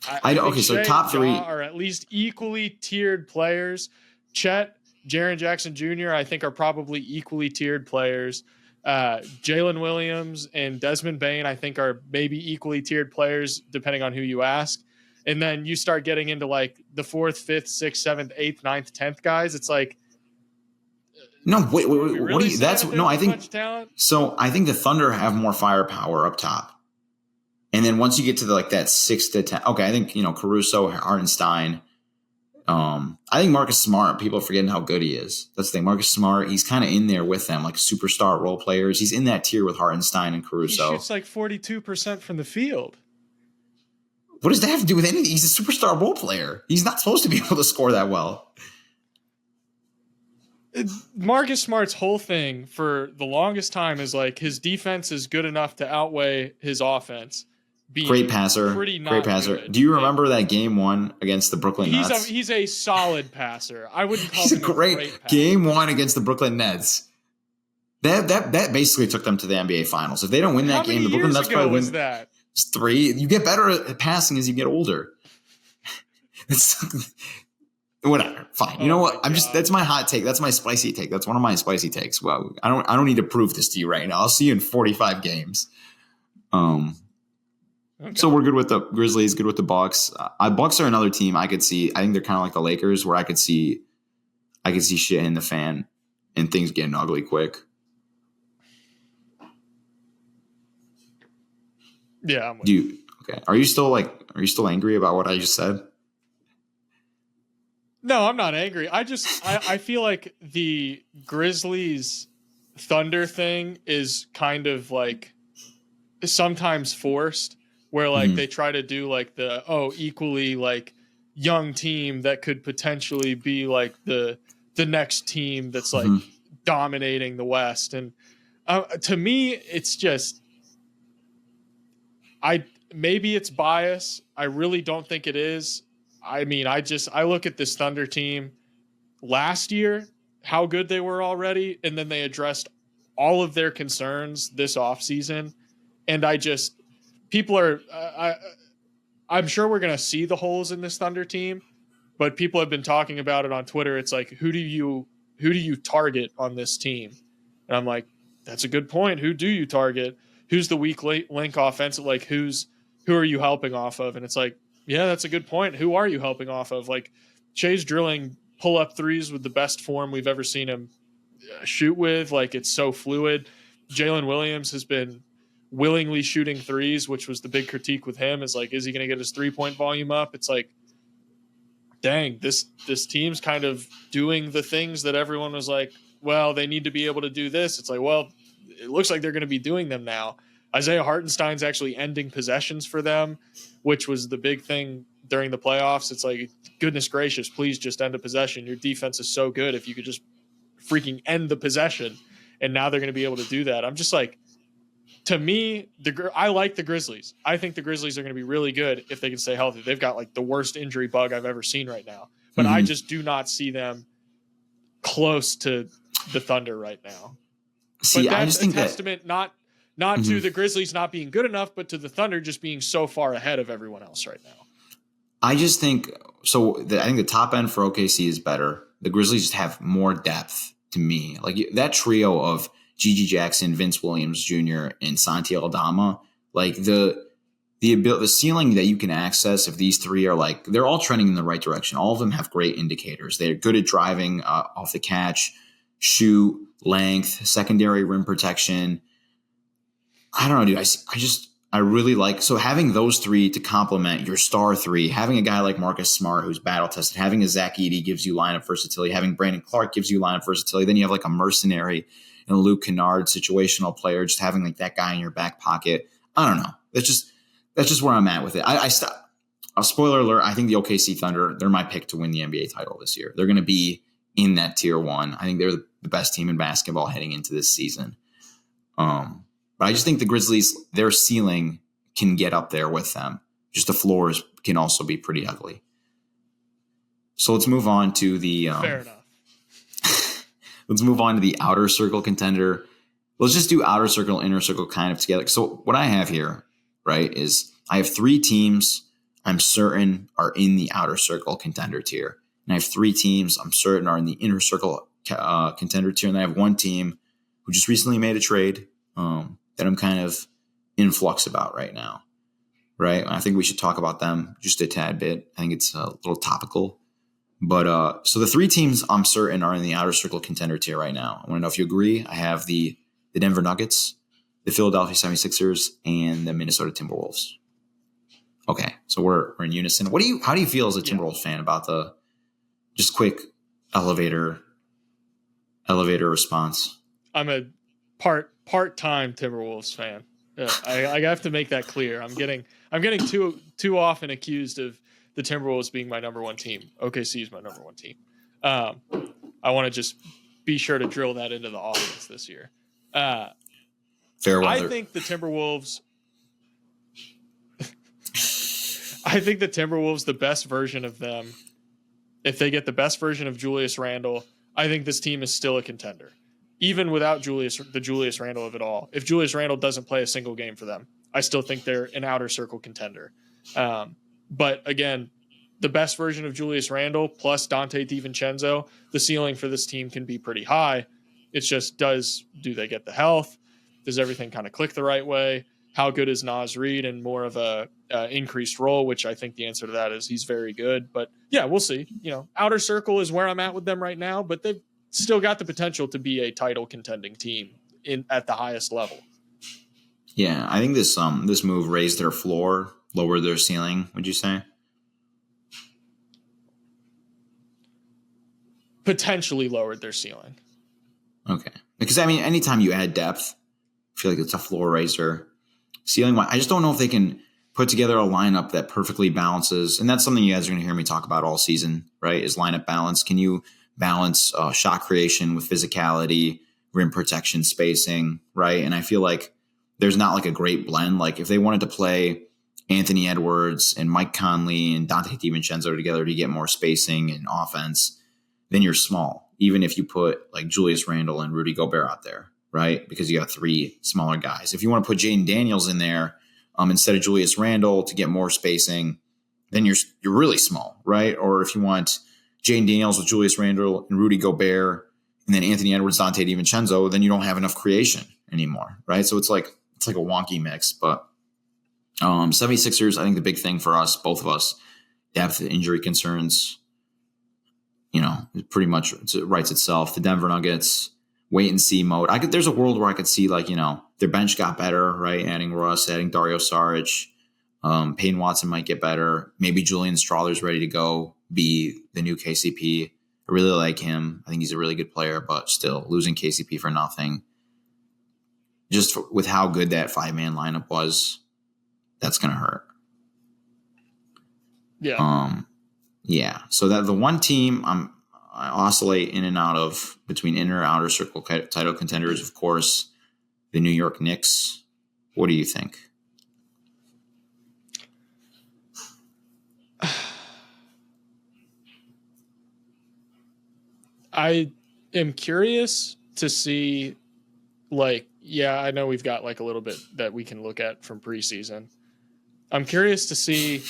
So top 3
are at least equally tiered players. Chet, Jaren Jackson Jr., I think are probably equally tiered players. Jalen Williams and Desmond Bane, I think are maybe equally tiered players, depending on who you ask. And then you start getting into like the 4th, 5th, 6th, 7th, 8th, 9th, 10th guys. It's like,
no, wait.
Really
what do you? That's no. I think so. I think the Thunder have more firepower up top. And then once you get to that 6 to 10, okay, I think, Caruso, Hartenstein. I think Marcus Smart, people are forgetting how good he is. That's the thing. Marcus Smart, he's kind of in there with them, like superstar role players. He's in that tier with Hartenstein and Caruso.
He shoots like 42% from the field.
What does that have to do with anything? He's a superstar role player. He's not supposed to be able to score that well.
Marcus Smart's whole thing for the longest time is like his defense is good enough to outweigh his offense.
Great passer. Great passer.
Good.
Do you remember that game 1 against the Brooklyn Nets?
He's a solid passer. I wouldn't call
him
a great passer.
Game 1 against the Brooklyn Nets. That basically took them to the NBA Finals. If they don't win that game, the Brooklyn Nets probably win.
That?
It's 3. You get better at passing as you get older. Whatever. Fine. You know what? That's my hot take. That's my spicy take. That's one of my spicy takes. Well, I don't need to prove this to you right now. I'll see you in 45 games. Okay. So we're good with the Grizzlies, good with the Bucks. Bucks are another team I could see. I think they're kind of like the Lakers, where I could see shit in the fan and things getting ugly quick.
Yeah.
Okay. Are you still angry about what I just said?
No, I'm not angry. I feel like the Grizzlies Thunder thing is kind of like sometimes forced, where like they try to do like the equally like young team that could potentially be like the next team that's like dominating the West. And to me, it's just maybe it's bias. I really don't think it is. I mean, I look at this Thunder team last year, how good they were already, and then they addressed all of their concerns this offseason. And I'm sure we're going to see the holes in this Thunder team, but people have been talking about it on Twitter. It's like, who do you target on this team? And I'm like, that's a good point. Who do you target? Who's the weak link offensive? Like, who are you helping off of? And it's like, yeah, that's a good point. Who are you helping off of? Like, Shai's drilling pull-up threes with the best form we've ever seen him shoot with. Like, it's so fluid. Jalen Williams has been willingly shooting threes, which was the big critique with him, is like, is he going to get his 3-point volume up? It's like, dang, this team's kind of doing the things that everyone was like, well, they need to be able to do this. It's like, well, it looks like they're going to be doing them now. Isaiah Hartenstein's actually ending possessions for them, which was the big thing during the playoffs. It's like, goodness gracious, please just end a possession. Your defense is so good if you could just freaking end the possession. And now they're going to be able to do that. I'm just like, to me, I like the Grizzlies. I think the Grizzlies are going to be really good if they can stay healthy. They've got like the worst injury bug I've ever seen right now. But I just do not see them close to the Thunder right now.
See,
but that's
I just think
a testament not to the Grizzlies not being good enough, but to the Thunder just being so far ahead of everyone else right now.
I just think so. I think the top end for OKC is better. The Grizzlies just have more depth to me. Like that trio of Gigi Jackson, Vince Williams Jr., and Santi Aldama, like the ceiling that you can access if these three are like, they're all trending in the right direction. All of them have great indicators. They're good at driving off the catch, shoot, length, secondary rim protection. I don't know, dude. I really like, so having those three to complement your star three, having a guy like Marcus Smart who's battle tested, having a Zach Edey gives you lineup versatility, having Brandon Clark gives you lineup versatility. Then you have like a mercenary and a Luke Kennard situational player, just having like that guy in your back pocket. I don't know. That's just where I'm at with it. A spoiler alert, I think the OKC Thunder, they're my pick to win the NBA title this year. They're going to be in that tier one. I think they're the best team in basketball heading into this season. But I just think the Grizzlies, their ceiling can get up there with them. Just the floors can also be pretty ugly. So let's move on to the
fair enough.
Let's move on to the outer circle contender. Let's just do outer circle, inner circle kind of together. So what I have here, right, is I have 3 teams I'm certain are in the outer circle contender tier. And I have 3 teams I'm certain are in the inner circle contender tier. And I have 1 team who just recently made a trade that I'm kind of in flux about right now, right? I think we should talk about them just a tad bit. I think it's a little topical. But so the 3 teams I'm certain are in the outer circle contender tier right now. I want to know if you agree. I have the Denver Nuggets, the Philadelphia 76ers, and the Minnesota Timberwolves. Okay, so we're in unison. How do you feel as a Timberwolves fan about the just quick elevator response?
I'm a part-time Timberwolves fan. I have to make that clear. I'm getting too often accused of the Timberwolves being my number 1 team. OKC is my number 1 team. I want to just be sure to drill that into the audience this year.
Fair weather.
I think the Timberwolves, the best version of them, if they get the best version of Julius Randle, I think this team is still a contender. Even without the Julius Randle of it all. If Julius Randle doesn't play a single game for them, I still think they're an outer circle contender. But again, the best version of Julius Randle plus Dante DiVincenzo, the ceiling for this team can be pretty high. It's just, do they get the health? Does everything kind of click the right way? How good is Naz Reid in more of a increased role, which I think the answer to that is he's very good. But yeah, we'll see. Outer circle is where I'm at with them right now, but they've still got the potential to be a title contending team at the highest level.
Yeah, I think this move raised their floor, lowered their ceiling, would you say?
Potentially lowered their ceiling.
Okay. Because, I mean, anytime you add depth, I feel like it's a floor raiser. Ceiling, I just don't know if they can put together a lineup that perfectly balances. And that's something you guys are going to hear me talk about all season, right? Is lineup balance. Can you balance shot creation with physicality, rim protection, spacing, right? And I feel like there's not like a great blend. Like if they wanted to play Anthony Edwards and Mike Conley and Dante DiVincenzo together to get more spacing and offense, then you're small. Even if you put like Julius Randle and Rudy Gobert out there, right? Because you got three smaller guys. If you want to put Jaden Daniels in there instead of Julius Randle to get more spacing, then you're really small, right? Or if you want Jaden Daniels with Julius Randle and Rudy Gobert, and then Anthony Edwards, Dante DiVincenzo, then you don't have enough creation anymore, right? So it's like a wonky mix. But 76ers, I think the big thing for us, both of us, depth, injury concerns, it pretty much writes itself. The Denver Nuggets, wait and see mode. There's a world where I could see their bench got better, right? Adding Russ, adding Dario Saric, Peyton Watson might get better. Maybe Julian Strawther's ready to go be the new KCP. I really like him. I think he's a really good player, but still losing KCP for nothing. Just with how good that 5-man lineup was, that's going to hurt.
Yeah.
Yeah. So that the one team I oscillate in and out of between inner outer circle title contenders, of course, the New York Knicks. What do you think?
I am curious to see, I know we've got like a little bit that we can look at from preseason. I'm curious to see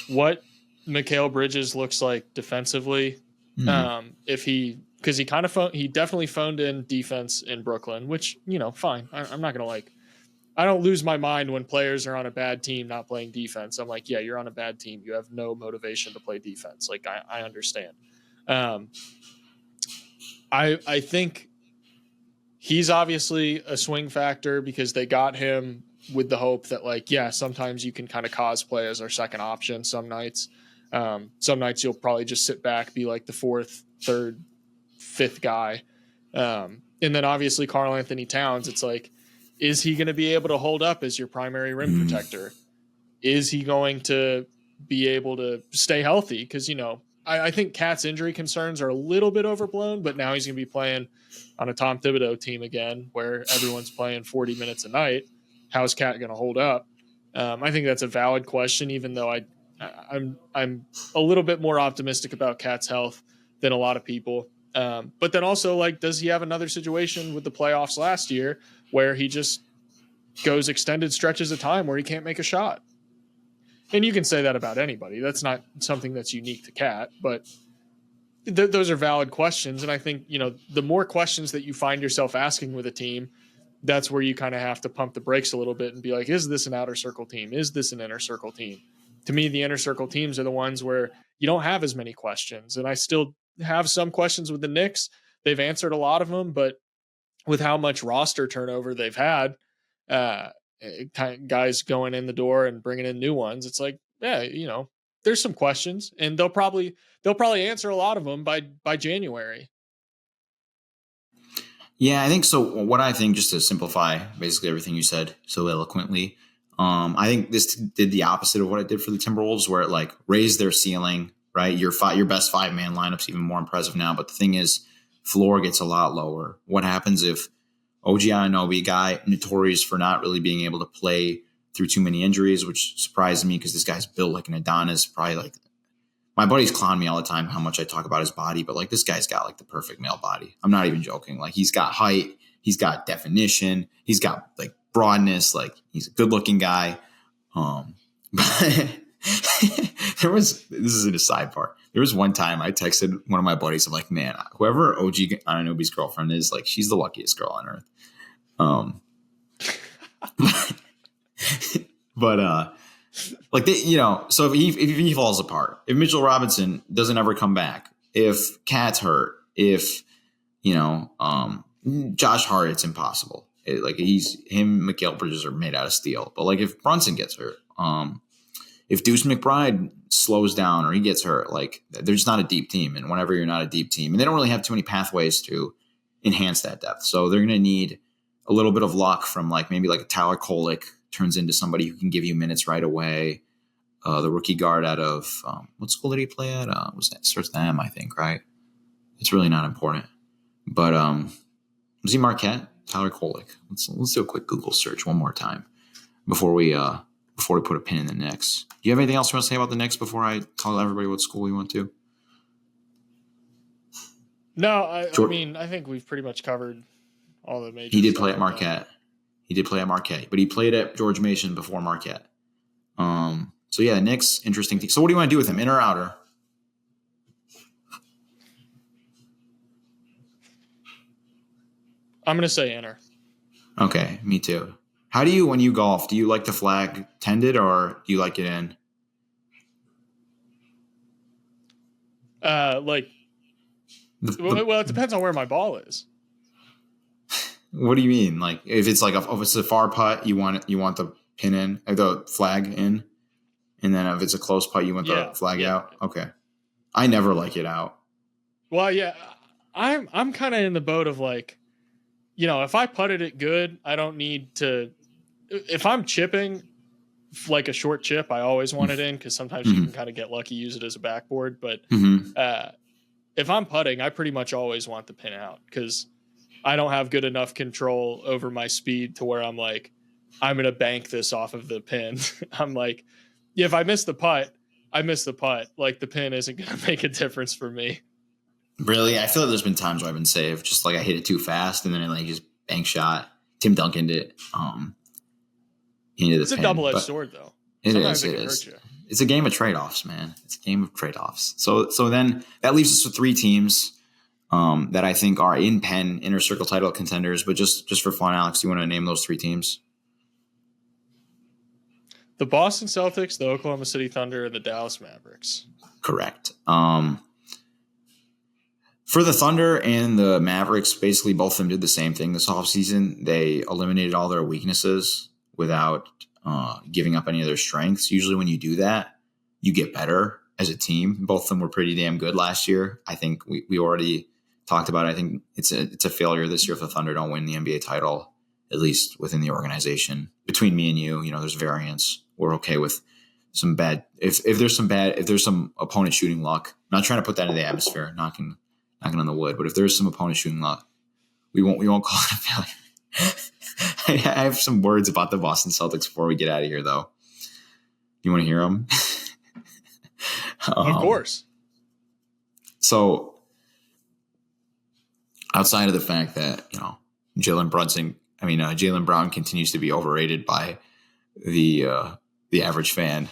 what Mikal Bridges looks like defensively. Because he definitely phoned in defense in Brooklyn, which, fine. I'm not going to I don't lose my mind when players are on a bad team not playing defense. I'm like, yeah, you're on a bad team. You have no motivation to play defense. I understand. I think he's obviously a swing factor because they got him with the hope that sometimes you can kind of cosplay as our second option some nights. Some nights you'll probably just sit back, be like the fourth, third, fifth guy. And then obviously Karl Anthony Towns, it's like, is he going to be able to hold up as your primary rim protector? Is he going to be able to stay healthy? Because, I think Cat's injury concerns are a little bit overblown, but now he's going to be playing on a Tom Thibodeau team again, where everyone's playing 40 minutes a night. How's Cat going to hold up? I think that's a valid question, even though I'm a little bit more optimistic about Cat's health than a lot of people. But then also, does he have another situation with the playoffs last year where he just goes extended stretches of time where he can't make a shot? And you can say that about anybody. That's not something that's unique to Cat, but those are valid questions. And I think, the more questions that you find yourself asking with a team, that's where you kind of have to pump the brakes a little bit and be like, is this an outer circle team? Is this an inner circle team? To me, the inner circle teams are the ones where you don't have as many questions. And I still have some questions with the Knicks. They've answered a lot of them, but with how much roster turnover they've had, guys going in the door and bringing in new ones, it's like, yeah, there's some questions, and they'll probably answer a lot of them by January.
Yeah, I think so. What I think, just to simplify basically everything you said so eloquently, I think this did the opposite of what it did for the Timberwolves, where it raised their ceiling, right? Your best 5-man lineup's even more impressive now. But the thing is, floor gets a lot lower. What happens if OG Anunoby, a guy notorious for not really being able to play through too many injuries, which surprised me because this guy's built like an Adonis, probably my buddies clown me all the time how much I talk about his body, but this guy's got the perfect male body. I'm not even joking. He's got height, he's got definition, he's got broadness, he's a good looking guy. But this isn't a sidebar. There was one time I texted one of my buddies. I'm like, man, whoever OG Anunoby's girlfriend is, she's the luckiest girl on earth. But so if he falls apart, if Mitchell Robinson doesn't ever come back, if Cat's hurt, if Josh Hart, it's impossible. Mikal Bridges are made out of steel. But if Brunson gets hurt, if Deuce McBride slows down or he gets hurt, they're just not a deep team. And whenever you're not a deep team, and they don't really have too many pathways to enhance that depth. So they're going to need a little bit of luck from like maybe like a Tyler Kolek turns into somebody who can give you minutes right away. The rookie guard out of what school did he play at? Was that starts with M, I think, right? It's really not important. But was he Marquette? Tyler Kolek. Let's do a quick Google search one more time before we put a pin in the Knicks. Do you have anything else you want to say about the Knicks before I tell everybody what school we went to?
No, I mean, I think we've pretty much covered all the major.
He did play at Marquette. He did play at Marquette, but he played at George Mason before Marquette. So yeah, the Knicks, interesting thing. So what do you want to do with him, in or outer?
I'm going to say inner.
Okay, me too. How do you, when you golf, do you like the flag tended or do you like it in?
Well, it depends on where my ball is.
What do you mean? Like if it's like if it's a far putt, you want the pin in, or the flag in, and then if it's a close putt, you want the flag out. Okay, I never like it out.
Well, yeah, I'm kind of in the boat of like, if I putted it good, I don't need to. If I'm chipping, like a short chip, I always want it in because sometimes you can kind of get lucky, use it as a backboard. But if I'm putting, I pretty much always want the pin out because I don't have good enough control over my speed to where I'm like, I'm going to bank this off of the pin. I'm like, if I miss the putt, I miss the putt. Like the pin isn't going to make a difference for me.
Really? I feel like there's been times where I've been saved. Just like I hit it too fast and then I like just bank shot. Tim Duncan did. It's
a double-edged sword, though.
Sometimes it is. It's a game of trade-offs, man. It's a game of trade-offs. So then that leaves us with three teams that I think are in inner circle title contenders. But just for fun, Alex, do you want to name those three teams?
The Boston Celtics, the Oklahoma City Thunder, and the Dallas Mavericks.
Correct. For the Thunder and the Mavericks, basically both of them did the same thing this offseason. They eliminated all their weaknesses without giving up any of their strengths. Usually when you do that, you get better as a team. Both of them were pretty damn good last year. I think we already talked about it. I think it's a failure this year if the Thunder don't win the NBA title, at least within the organization. Between me and you, there's variance. We're okay with some bad if there's some opponent shooting luck. I'm not trying to put that in the atmosphere, knocking on the wood, but if there's some opponent shooting luck, we won't call it a failure. I have some words about the Boston Celtics before we get out of here, though. You want to hear them?
Of course.
So, outside of the fact that Jalen Brown continues to be overrated by the average fan,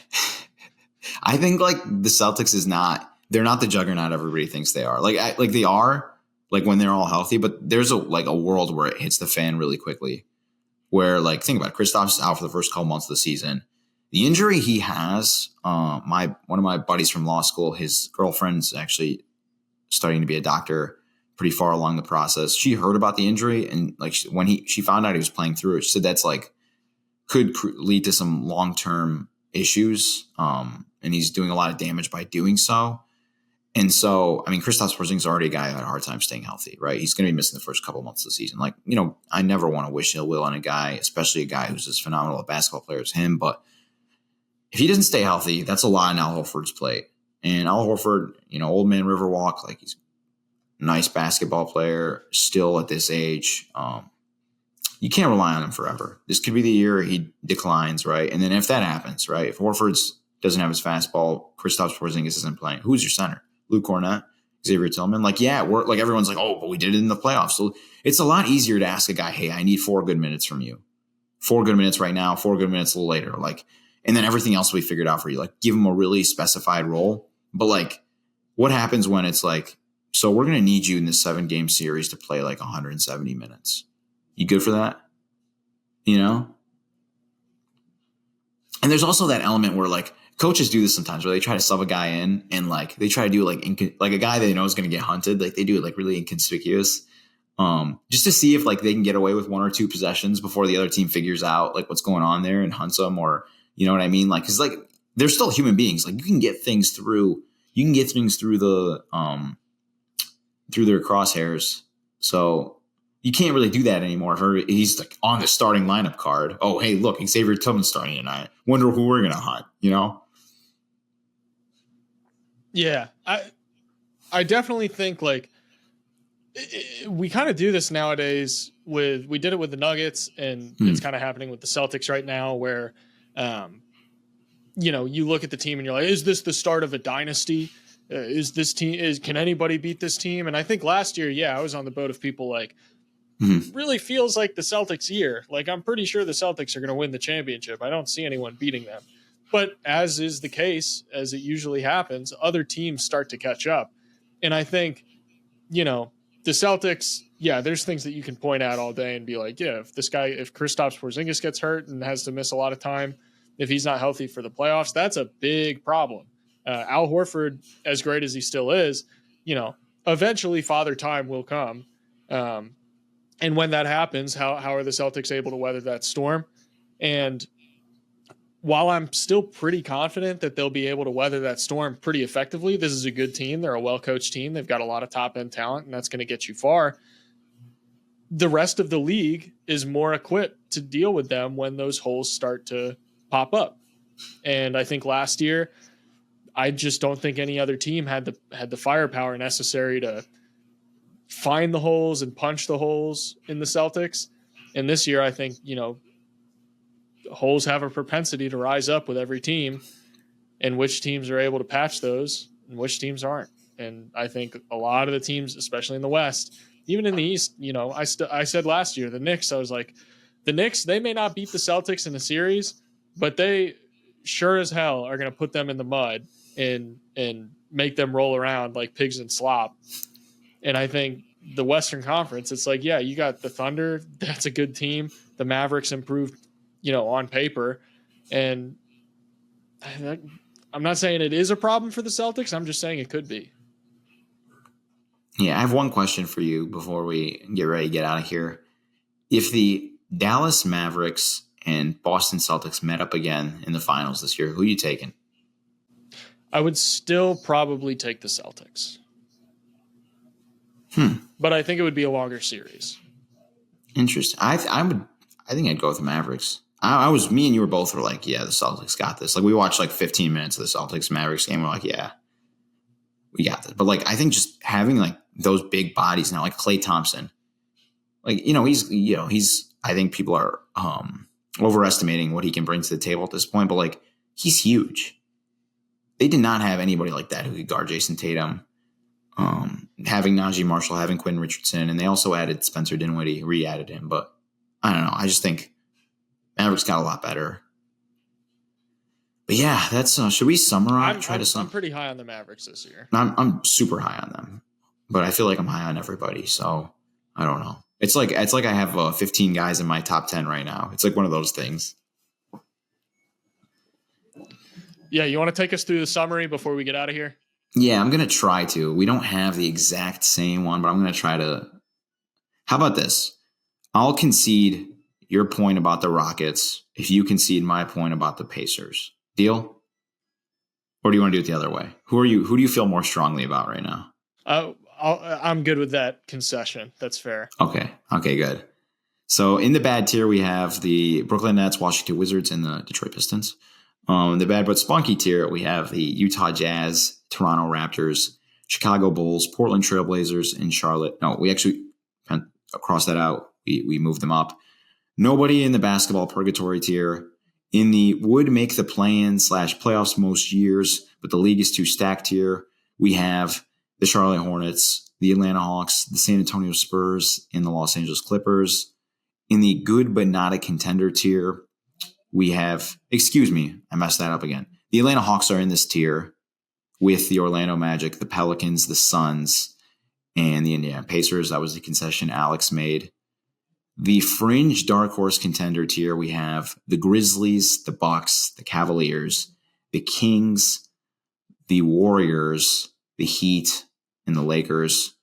I think like the Celtics they're not the juggernaut everybody thinks they are. Like they are, like when they're all healthy, but there's a world where it hits the fan really quickly. Where like think about it, Kristaps out for the first couple months of the season. The injury he has, one of my buddies from law school, his girlfriend's actually studying to be a doctor, pretty far along the process. She heard about the injury and like when she found out he was playing through it, she said that's like could lead to some long-term issues, and he's doing a lot of damage by doing so. And so, Kristaps Porzingis is already a guy who had a hard time staying healthy, right? He's going to be missing the first couple months of the season. Like, I never want to wish ill will on a guy, especially a guy who's as phenomenal a basketball player as him. But if he doesn't stay healthy, that's a lot on Al Horford's plate. And Al Horford, old man Riverwalk, like he's a nice basketball player still at this age. You can't rely on him forever. This could be the year he declines, right? And then if that happens, right, if Horford doesn't have his fastball, Kristaps Porzingis isn't playing, who's your center? Luke Cornett, Xavier Tillman. Like, yeah, we're like everyone's like, oh, but we did it in the playoffs. So it's a lot easier to ask a guy, hey, I need 4 good minutes from you. 4 good minutes right now, 4 good minutes a little later. Like, and then everything else we figured out for you. Like, give him a really specified role. But like, what happens when it's like, so we're going to need you in this 7-game series to play like 170 minutes. You good for that? And there's also that element where like, coaches do this sometimes where they try to sub a guy in and like they try to do like a guy they know is going to get hunted. Like they do it like really inconspicuous, just to see if like they can get away with 1 or 2 possessions before the other team figures out like what's going on there and hunts them, or you know what I mean? Like, cause like they're still human beings. Like you can get things through the through their crosshairs. So you can't really do that anymore. He's like on the starting lineup card. Oh, hey, look, Xavier Tillman's starting tonight. Wonder who we're going to hunt, you know?
Yeah. I definitely think like we kind of do this nowadays we did it with the Nuggets, and it's kind of happening with the Celtics right now where, you look at the team and you're like, is this the start of a dynasty? Can anybody beat this team? And I think last year, I was on the boat of people like, really feels like the Celtics year. Like, I'm pretty sure the Celtics are going to win the championship. I don't see anyone beating them. But as is the case, as it usually happens, other teams start to catch up. And I think, the Celtics, there's things that you can point out all day and be like, if Kristaps Porzingis gets hurt and has to miss a lot of time, if he's not healthy for the playoffs, that's a big problem. Al Horford, as great as he still is, eventually Father Time will come. And when that happens, how are the Celtics able to weather that storm? And while I'm still pretty confident that they'll be able to weather that storm pretty effectively, this is a good team. They're a well-coached team. They've got a lot of top-end talent, and that's going to get you far. The rest of the league is more equipped to deal with them when those holes start to pop up. And I think last year, I just don't think any other team had the firepower necessary to find the holes and punch the holes in the Celtics. And this year, I think, holes have a propensity to rise up with every team, and which teams are able to patch those and which teams aren't. And I think a lot of the teams, especially in the West, even in the East, I said last year, the Knicks, I was like, the Knicks, they may not beat the Celtics in a series, but they sure as hell are going to put them in the mud and make them roll around like pigs in slop. And I think the Western Conference, it's like, you got the Thunder. That's a good team. The Mavericks improved, on paper. And I'm not saying it is a problem for the Celtics. I'm just saying it could be.
Yeah, I have one question for you before we get ready to get out of here. If the Dallas Mavericks and Boston Celtics met up again in the finals this year, who are you taking?
I would still probably take the Celtics. But I think it would be a longer series.
Interesting. I think I'd go with the Mavericks. Me and you were both like, the Celtics got this. Like, we watched like 15 minutes of the Celtics Mavericks game. We're like, we got this. But like, I think just having like those big bodies now, like Klay Thompson, like, I think people are overestimating what he can bring to the table at this point, but like, he's huge. They did not have anybody like that who could guard Jason Tatum. Having Najee Marshall, having Quentin Richardson, and they also added Spencer Dinwiddie, re-added him. But I don't know. I just think Mavericks got a lot better. But that's should we summarize?
I'm pretty high on the Mavericks this year.
I'm super high on them, but I feel like I'm high on everybody. So I don't know. It's like I have 15 guys in my top 10 right now. It's like one of those things.
Yeah, you want to take us through the summary before we get out of here?
Yeah, I'm going to try to. We don't have the exact same one, but I'm going to try to. How about this? I'll concede your point about the Rockets if you concede my point about the Pacers. Deal? Or do you want to do it the other way? Who do you feel more strongly about right now?
I'm good with that concession. That's fair.
Okay, good. So in the bad tier, we have the Brooklyn Nets, Washington Wizards, and the Detroit Pistons. The bad but spunky tier, we have the Utah Jazz, Toronto Raptors, Chicago Bulls, Portland Trailblazers, and Charlotte. No, we actually crossed that out. We moved them up. Nobody in the basketball purgatory tier. In the would make the play-in / playoffs most years, but the league is too stacked tier, we have the Charlotte Hornets, the Atlanta Hawks, the San Antonio Spurs, and the Los Angeles Clippers. In the good but not a contender tier, we have, I messed that up again. The Atlanta Hawks are in this tier with the Orlando Magic, the Pelicans, the Suns, and the Indiana Pacers. That was the concession Alex made. The fringe dark horse contender tier, we have the Grizzlies, the Bucks, the Cavaliers, the Kings, the Warriors, the Heat, and the Lakers.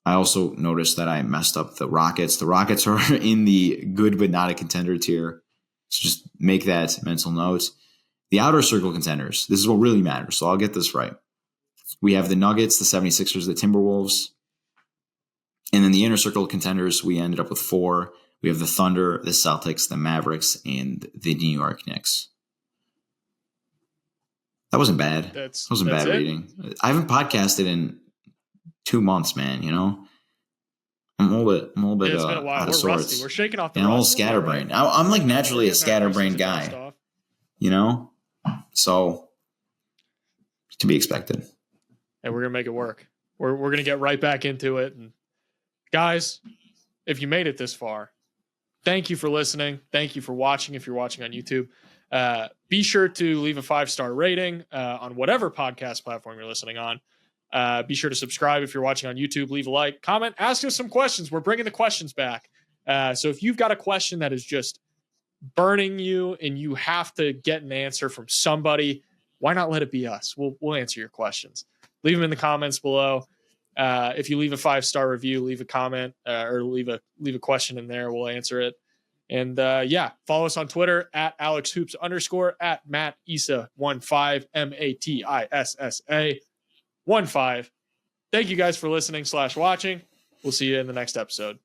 I also noticed that I messed up the Rockets. The Rockets are in the good but not a contender tier. So just make that mental note. The outer circle contenders. This is what really matters, so I'll get this right. We have the Nuggets, the 76ers, the Timberwolves, And then the inner circle contenders, we ended up with 4. We have the Thunder, the Celtics, the Mavericks, and the New York Knicks. That wasn't bad. That wasn't bad reading. I haven't podcasted in 2 months, man. You know, I'm a little bit
it's been a while.
out of
We're
sorts.
rusty. We're shaking off the
and I'm a little
rust.
scatterbrained. I'm like naturally a scatterbrained guy. You know, so to be expected.
And we're gonna make it work. We're gonna get right back into it. And guys, if you made it this far, thank you for listening. Thank you for watching. If you're watching on YouTube, be sure to leave a 5-star rating on whatever podcast platform you're listening on. Be sure to subscribe if you're watching on YouTube. Leave a like, comment, ask us some questions. We're bringing the questions back. So if you've got a question that is just burning you and you have to get an answer from somebody, why not let it be us? We'll answer your questions. Leave them in the comments below. If you leave a 5-star review, leave a comment or leave a question in there. We'll answer it. And follow us on Twitter at AlexHoops _ at Mat Issa 15 MATISSA 15. Thank you guys for listening / watching. We'll see you in the next episode.